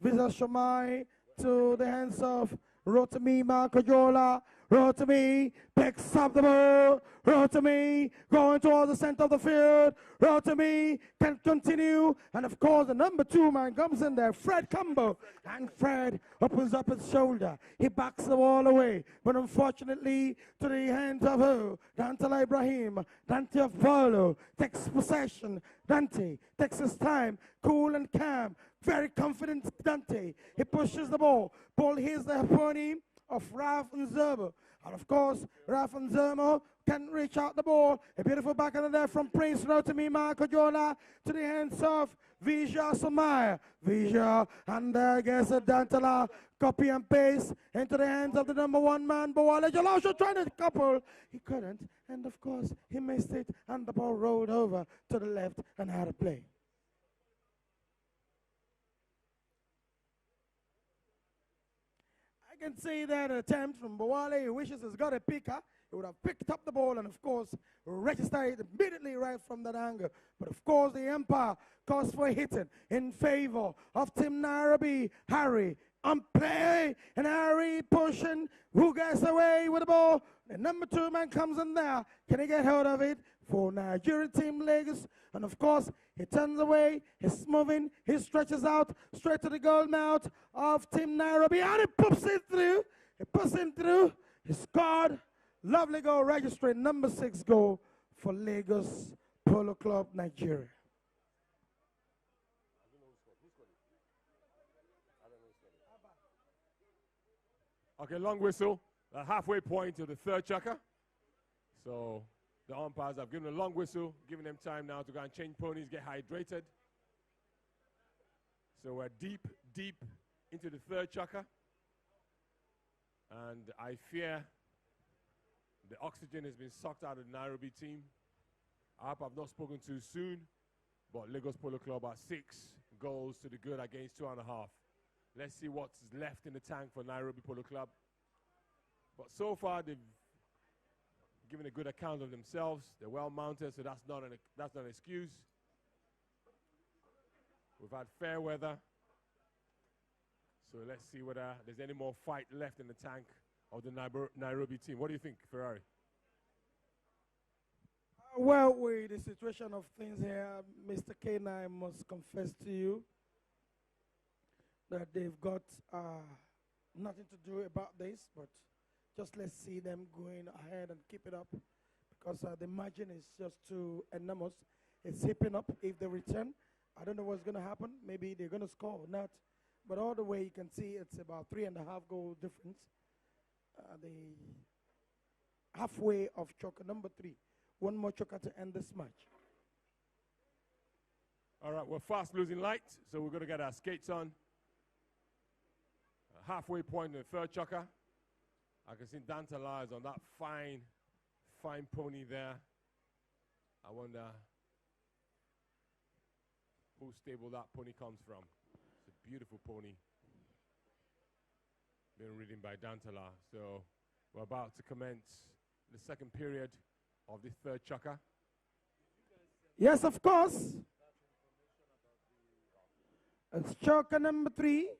Shomai to the hands of Rotimi Makajola. Rotimi picks up the ball. Rotimi going towards the center of the field. Rotimi can continue. And of course, the number 2 man comes in there, Fred Combo. And Fred opens up his shoulder. He backs the ball away. But unfortunately, to the hands of who? Dante Ibrahim. Dante of Polo takes possession. Dante takes his time, cool and calm. Very confident Dante. He pushes the ball. Ball hits the pony of Raf and Zerbo. And of course, Raf and Zermo Can't reach out the ball. A beautiful backhand there from Prince. Now to me, Marco Jola. To the hands of Vija Samaya. Vija. And there gets a Dantala. Copy and paste into the hands of the number 1 man, Boale Jalasho, trying to couple. He couldn't. And of course, he missed it. And the ball rolled over to the left and had a play. I can see that attempt from Boale. He wishes he's got a picker. He would have picked up the ball and, of course, registered it immediately right from that angle. But, of course, the umpire calls for hitting in favor of Team Nairobi. Harry on play, and Harry pushing. Who gets away with the ball? The number 2 man comes in there. Can he get hold of it for Nigerian Team Lagos? And, of course, he turns away. He's moving. He stretches out straight to the goal mouth of Team Nairobi. And he puts it through. He puts it through. He scored. Lovely goal, registering number 6 goal for Lagos Polo Club, Nigeria. Okay, long whistle. The halfway point to the 3rd chukka. So the umpires have given a long whistle, giving them time now to go and change ponies, get hydrated. So we're deep, deep into the 3rd chukka. And I fear the oxygen has been sucked out of the Nairobi team. I hope I've not spoken too soon, but Lagos Polo Club are 6 goals to the good against 2.5. Let's see what's left in the tank for Nairobi Polo Club. But so far, they've given a good account of themselves. They're well mounted, so that's not an excuse. We've had fair weather. So let's see whether there's any more fight left in the tank of the Nairobi team. What do you think, Ferrari? Well, with the situation of things here, Mr. Kane, I must confess to you that they've got nothing to do about this, but just let's see them going ahead and keep it up, because the margin is just too enormous. It's hipping up if they return. I don't know what's going to happen. Maybe they're going to score or not. But all the way you can see it's about 3.5 goal difference. The halfway of choker number 3. One more choker to end this match. All right, we're fast losing light, so we're going to get our skates on. Halfway point in the 3rd chukka. I can see Dantala is on that fine pony there. I wonder whose stable that pony comes from. It's a beautiful pony. Been ridden by Dantala. So we're about to commence the 2nd period of this 3rd chukka. Yes, of course. It's choker number 3.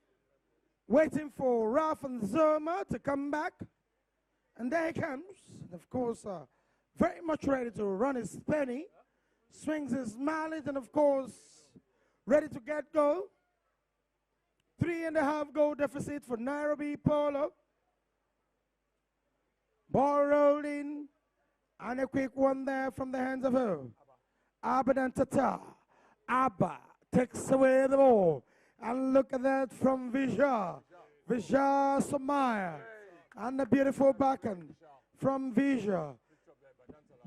Waiting for Ralph and Zoma to come back. And there he comes. And of course, very much ready to run his penny. Swings his mallet, and of course, ready to get go. 3.5 goal deficit for Nairobi Polo. Ball rolling. And a quick one there from the hands of who? Abba and Tata. Abba takes away the ball. And look at that from Vija. Vija Samaya. And the beautiful backhand from Vija.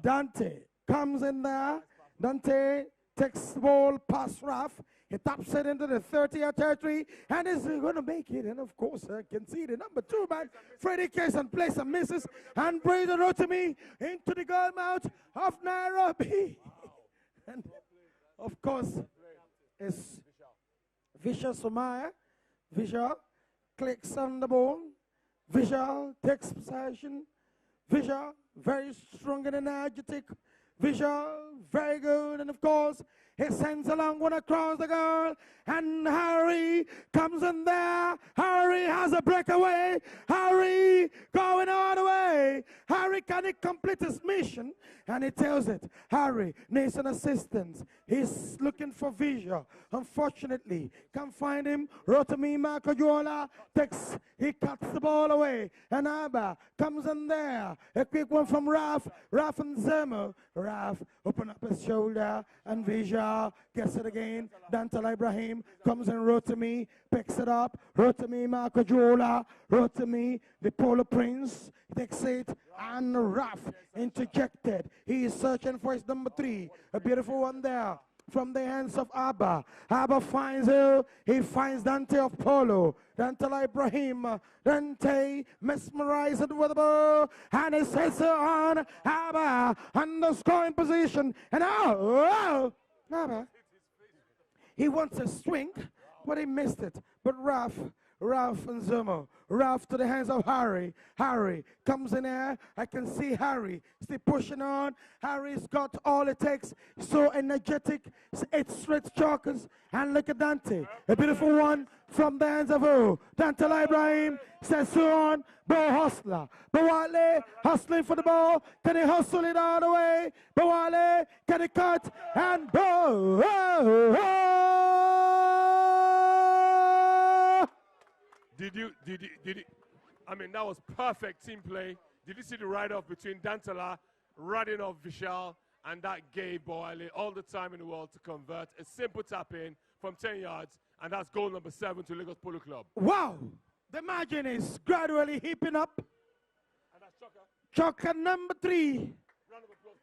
Dante comes in there. Dante takes the ball past Raf. He taps it into the 30-yard territory. And is going to make it. And of course, I can see the number 2 man, Freddie Case, and plays some misses. And brings the road to me into the goal mouth of Nairobi. And of course, it's Vija Samaya. Vija clicks on the ball. Vija takes possession. Vija, very strong and energetic. Vija, very good. And of course, he sends along one across the goal. And Harry comes in there. Harry has a breakaway. Harry going all the way. Harry, can he complete his mission? And he tells it. Harry needs an assistance. He's looking for Vija. Unfortunately, can't find him. Rotimi Makajola takes, he cuts the ball away. And Abba comes in there. A quick one from Raf. Raf and Zemo. Raf open up his shoulder. And Vija Bell gets it again. Dantala Ibrahim comes in. Rotimi picks it up. Rotimi Marco Jola. Rotimi, the Polo Prince, takes it. And Raf interjected. He is searching for his number 3. A beautiful one there. From the hands of Abba. Abba finds he finds Dante of Polo. Dante Ibrahim. Dante mesmerized with the ball. And he sets it on Abba. On the scoring position. And Abba. He wants a swing, but he missed it. But Ralph and Zomo. Ralph to the hands of Harry. Harry comes in there. I can see Harry still pushing on. Harry's got all it takes. So energetic. 8 straight chokers. And look at Dante. A beautiful one from the hands of Dante Ibrahim. Says on. Bo hustler. Bawale hustling for the ball. Can he hustle it all the way? Bawale, can he cut? And Bo. Did you, I mean, that was perfect team play. Did you see the write-off between Dantala, Radinov Vishal, and that gave Boale all the time in the world to convert a simple tap-in from 10 yards, and that's goal number 7 to Lagos Polo Club. Wow! The margin is gradually heaping up. And that's Choka. Choka number 3.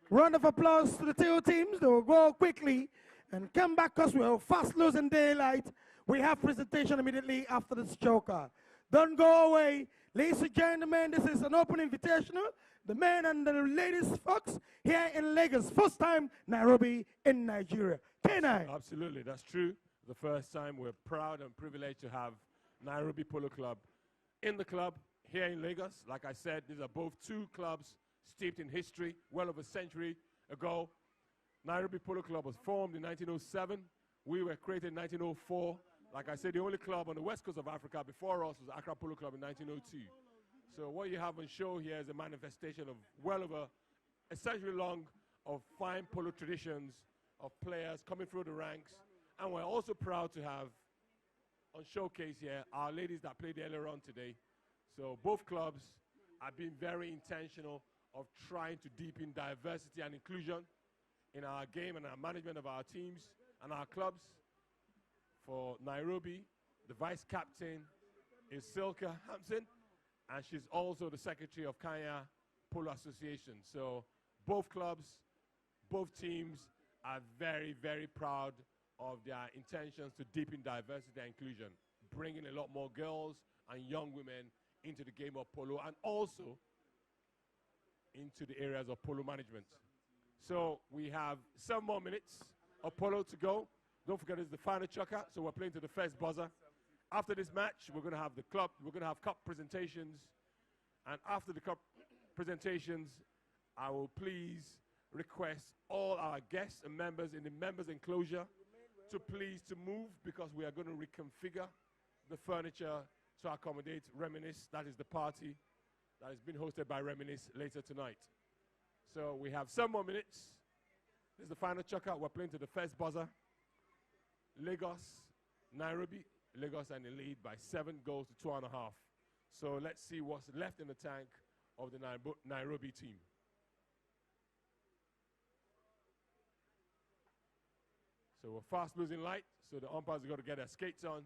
Round of applause to the 2 teams. They will go quickly and come back because we're fast losing daylight. We have presentation immediately after this Choka. Don't go away. Ladies and gentlemen, this is an open invitational. The men and the ladies folks here in Lagos. First time Nairobi in Nigeria. K9. Absolutely, that's true. The first time. We're proud and privileged to have Nairobi Polo Club in the club here in Lagos. Like I said, these are both 2 clubs steeped in history. Well over a century ago, Nairobi Polo Club was formed in 1907. We were created in 1904. Like I said, the only club on the west coast of Africa before us was Accra Polo Club in 1902. So what you have on show here is a manifestation of well over a century long of fine polo traditions of players coming through the ranks. And we're also proud to have on showcase here our ladies that played earlier on today. So both clubs have been very intentional of trying to deepen diversity and inclusion in our game and our management of our teams and our clubs. For Nairobi, the vice captain is Silka Hampson, and she's also the secretary of Kenya Polo Association. So both clubs, both teams are very, very proud of their intentions to deepen diversity and inclusion, bringing a lot more girls and young women into the game of polo and also into the areas of polo management. So we have 7 more minutes of polo to go. Don't forget it's the final chucker, so we're playing to the first buzzer. After this match, we're going to have cup presentations. And after the cup presentations, I will please request all our guests and members in the members enclosure to please move because we are going to reconfigure the furniture to accommodate Reminisce. That is the party that is being hosted by Reminisce later tonight. So we have 7 more minutes. This is the final chucker. We're playing to the first buzzer. Lagos, Nairobi. Lagos are in the lead by 7 goals to 2.5. So let's see what's left in the tank of the Nairobi team. So we're fast losing light, so the umpires have got to get their skates on.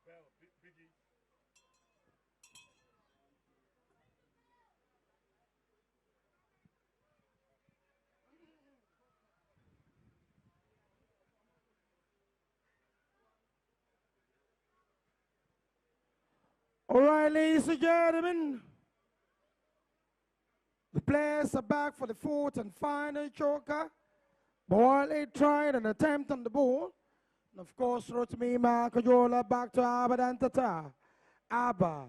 Bell, Biggie. All right, ladies and gentlemen. The players are back for the 4th and final choker. Boyle tried an attempt on the ball. And of course, Rotimi Makajola back to Abba Dantata. Abba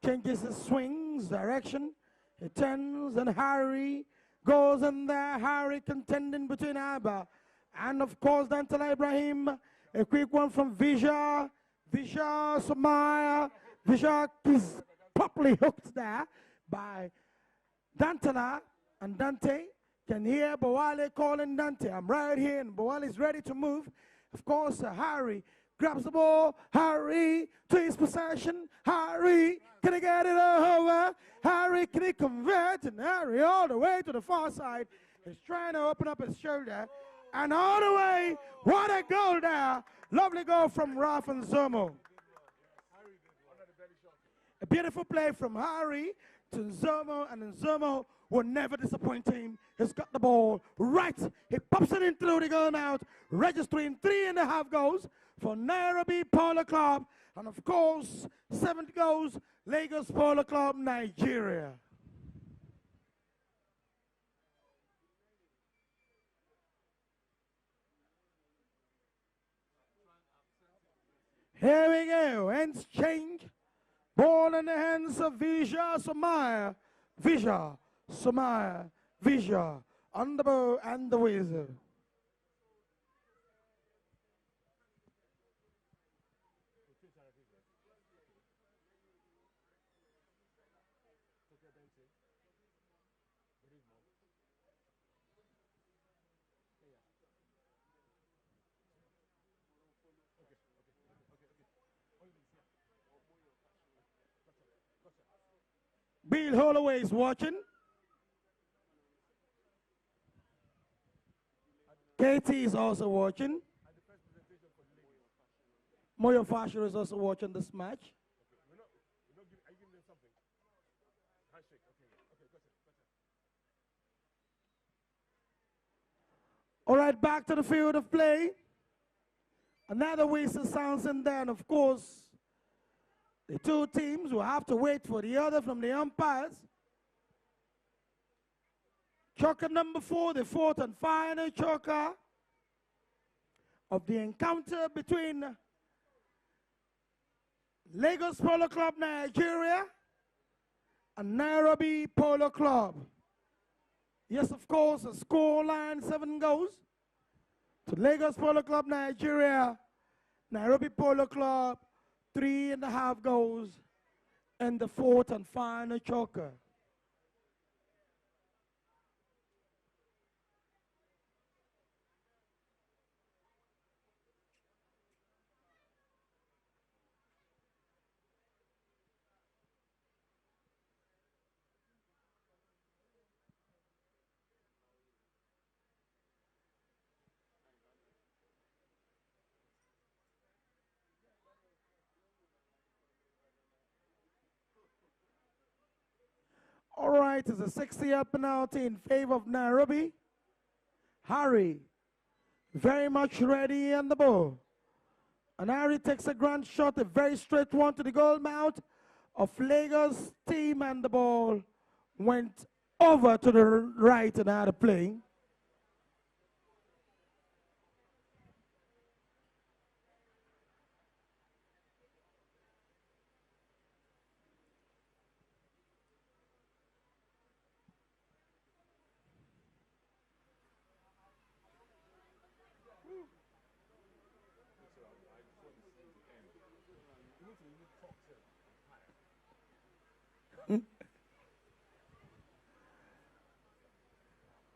changes his swings, direction. He turns and Harry goes in there. Harry contending between Abba and of course Dantala Ibrahim. A quick one from Visha. Visha Somaya. Visha is properly hooked there by Dantala, and Dante can hear Bawale calling Dante. I'm right here, and Bawale is ready to move. Of course, Harry grabs the ball. Harry to his possession. Harry, can he get it over? Harry, can he convert? And Harry all the way to the far side. He's trying to open up his shoulder. And all the way, what a goal there. Lovely goal from Raf and Zomo. A beautiful play from Harry to Zomo, and then Zomo will never disappoint him. He's got the ball right. He pops it in through the goal out, registering 3.5 goals for Nairobi Polo Club. And of course, 7 goals, Lagos Polo Club, Nigeria. Here we go, ends change. Ball in the hands of Visha Somaya. Visha Somaya. Visha on the bow and the whistle. Bill Holloway is watching. Katie is also watching. Moyo Fasher is also watching this match. All right, back to the field of play. Another whistle sounds, and then, of course, the two teams will have to wait for the other from the umpires. Choker number 4, the fourth and final choker of the encounter between Lagos Polo Club, Nigeria, and Nairobi Polo Club. Yes, of course, a score line 7 goes to Lagos Polo Club, Nigeria, Nairobi Polo Club, 3.5 goals, and the fourth and final choker. All right, it's a 60-yard penalty in favor of Nairobi. Harry, very much ready on the ball. And Harry takes a grand shot, a very straight one to the goal mouth of Lagos team, and the ball went over to the right and out of play.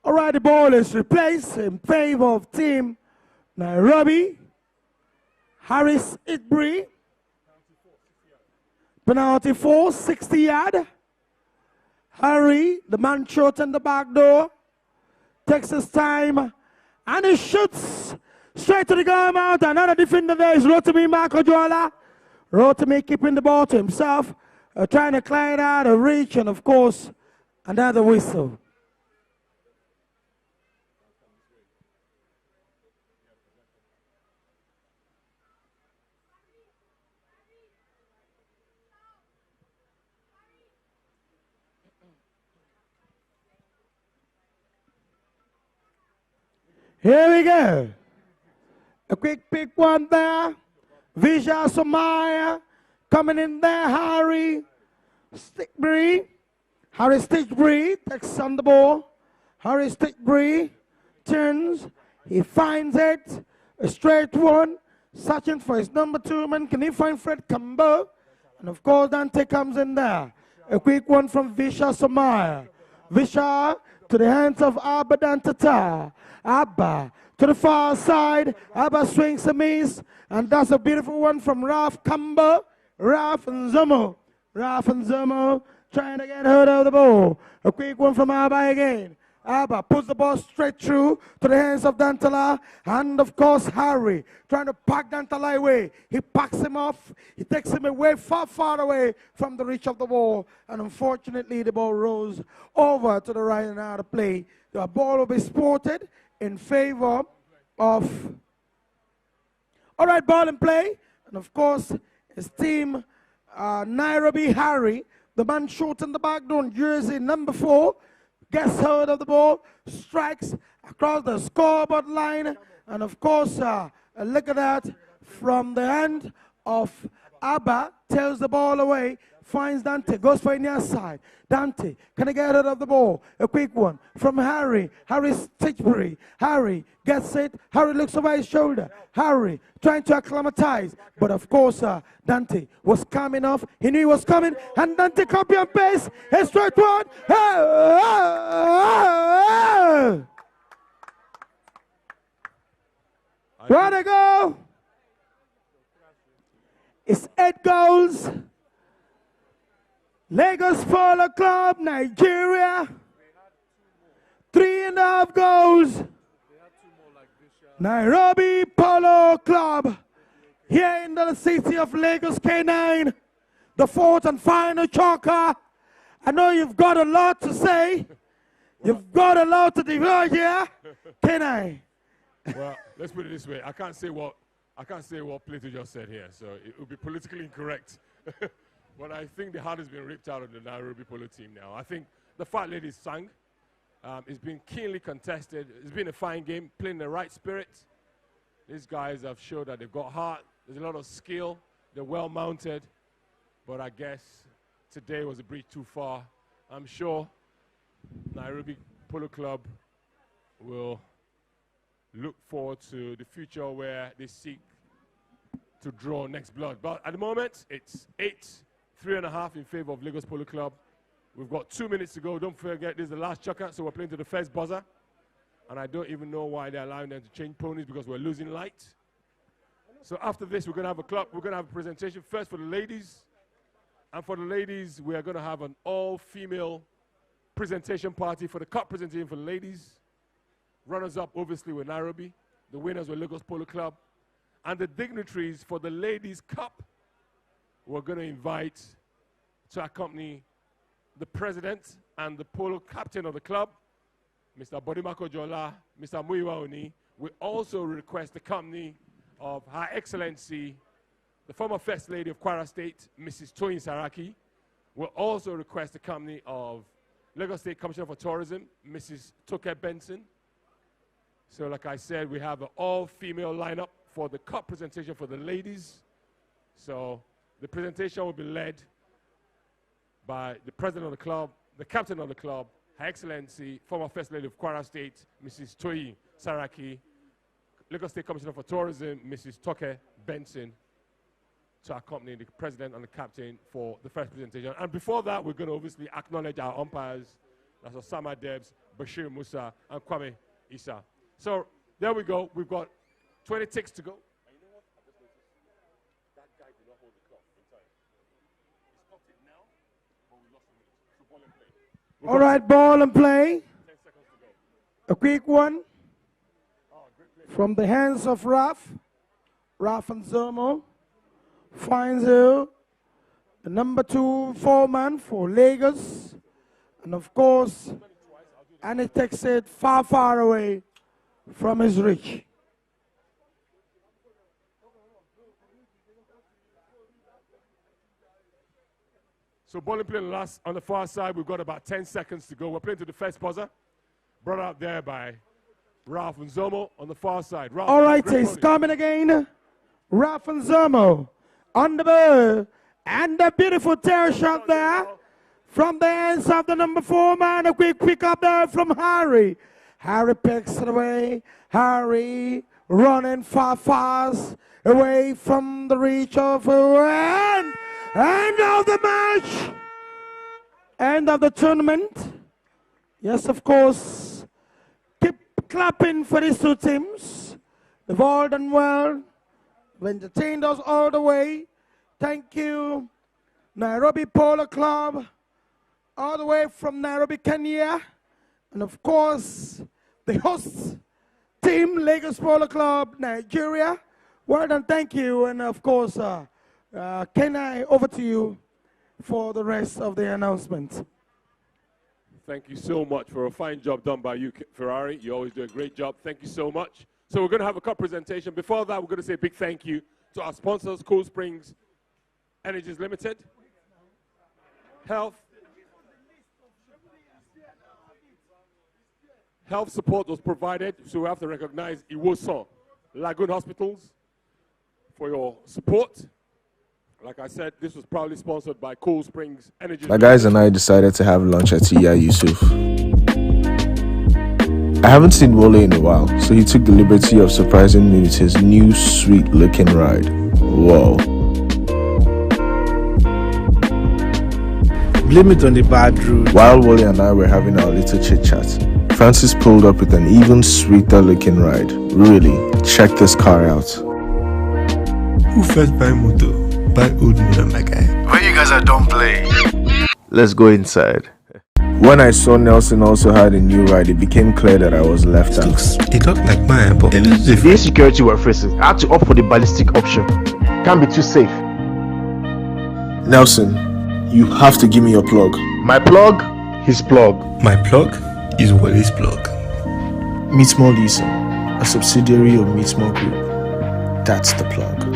All right, the ball is replaced in favor of team Nairobi. Harris Itbury. Penalty 4, 60-yard. Harry, the man shot in the back door, takes his time, and he shoots straight to the goal mouth. Another defender there is Rotimi Makojola. Rotimi keeping the ball to himself, trying to climb out of reach, and of course, another whistle. Here we go. A quick pick one there. Visha Somaya coming in there. Harry Stickbury. Harry Stickbury takes on the ball. Harry Stickbury turns. He finds it. A straight one. Searching for his number 2 man. Can he find Fred Cambo? And of course, Dante comes in there. A quick one from Visha Somaya. Visha to the hands of Abba Dantata. Abba to the far side. Abba swings a miss. And that's a beautiful one from Raf Cambo. Raf and Zomo. Raf and Zomo trying to get hold of the ball. A quick one from Abba again. Abba puts the ball straight through to the hands of Dantala. And of course, Harry trying to pack Dantala away. He packs him off. He takes him away, far, far away from the reach of the ball. And unfortunately, the ball rolls over to the right and out of play. The ball will be sported in favor of. All right, ball in play. And of course, his team, NAIROBI Harry, the man short in the back door, jersey number 4. Gets hold of the ball, strikes across the scoreboard line, and of course, look at that, from the hand of Abba, tells the ball away, finds Dante, goes for the near side. Dante, can he get hold of the ball? A quick one from Harry. Harry Stitchbury. Harry gets it. Harry looks over his shoulder. Harry trying to acclimatize. But of course, Dante was coming off. He knew he was coming. And Dante copy and paste. A straight one. Where to go? It's 8 goals. Lagos Polo Club, Nigeria. 3.5 goals. NAIROBI Polo Club. Here in the city of Lagos, K9. The 4th and final choker. I know you've got a lot to say. You've got a lot to divulge here. K9. Well, let's put it this way. I can't say what Plato just said here, so it would be politically incorrect. But I think the heart has been ripped out of the NAIROBI Polo team now. I think the Fat Ladies sang. It's been keenly contested. It's been a fine game, playing the right spirit. These guys have showed that they've got heart. There's a lot of skill. They're well mounted. But I guess today was a bridge too far. I'm sure NAIROBI Polo Club will look forward to the future where they seek to draw next blood. But at the moment, it's 3.5 in favor of Lagos Polo Club. We've got 2 minutes to go. Don't forget, this is the last chucker, so we're playing to the first buzzer. And I don't even know why they're allowing them to change ponies, because we're losing light. So after this, we're going to have a presentation first for the ladies. And for the ladies, we are going to have an all-female presentation party for the cup presentation for the ladies. Runners-up, obviously, were NAIROBI. The winners were Lagos Polo Club. And the dignitaries for the ladies' cup, we're going to invite to accompany the president and the polo captain of the club, Mr. Bodimako Jola, Mr. Muiwa Oni. We also request the company of Her Excellency, the former First Lady of Kwara State, Mrs. Toyin Saraki. We'll also request the company of Lagos State Commissioner for Tourism, Mrs. Toke Benson. So like I said, we have an all-female lineup for the cup presentation for the ladies. So the presentation will be led by the president of the club, the captain of the club, Her Excellency, former First Lady of Kwara State, Mrs. Toyin Saraki, Lagos State Commissioner for Tourism, Mrs. Toke Benson, to accompany the president and the captain for the first presentation. And before that, we're going to obviously acknowledge our umpires. That's Osama Debs, Bashir Musa, and Kwame Isa. So there we go. We've got 20 ticks to go. And you know what? I just noticed that guy did not hold the clock in time. He stopped it now, but we lost a minute. So ball and play. All right, ball and play. 10 seconds to go. A quick one from the hands of Raf and Zomo. Finds the number 2 foreman for Lagos. And of course, and it takes it far, far away from his reach. So ball and play last on the far side. We've got about 10 seconds to go. We're playing to the first buzzer. Brought out there by Ralph and Zomo on the far side. Ralph, all right, he's coming again. Ralph and Zomo on the ball. And a beautiful tear shot there. From the hands of the number 4 man, a quick pick up there from Harry. Harry picks it away. Harry running fast away from the reach of end of the match. End of the tournament. Yes, of course. Keep clapping for these two teams. They've all done well. They've entertained us all the way. Thank you, Nairobi Polo Club, all the way from Nairobi, Kenya. And of course, the host team, Lagos Polo Club, Nigeria. Well done, thank you. And of course, Kenai, over to you for the rest of the announcement. Thank you so much for a fine job done by you, Ferrari. You always do a great job. Thank you so much. So we're going to have a cup presentation. Before that, we're going to say a big thank you to our sponsors, Cool Springs Energies Limited, Health support was provided, so we have to recognize Iwosan Lagoon Hospitals for your support. Like I said, this was proudly sponsored by Cool Springs Energy. My guys and I decided to have lunch at Iya Yusuf. I haven't seen Wole in a while, so he took the liberty of surprising me with his new sweet-looking ride. Whoa. Blame it on the bad road. While Wole and I were having our little chit-chat, Francis pulled up with an even sweeter-looking ride. Really, check this car out. Who first buy motor? Buy old motor, my guy. When you guys are done playing, let's go inside. When I saw Nelson also had a new ride, it became clear that I was left out. It looked like mine, but it is different. The insecurity we're facing, I had to opt for the ballistic option. Can't be too safe. Nelson, you have to give me your plug. My plug, his plug. My plug is Wole's plug. Meet Small Leasing, a subsidiary of Meet Small Group. That's the plug.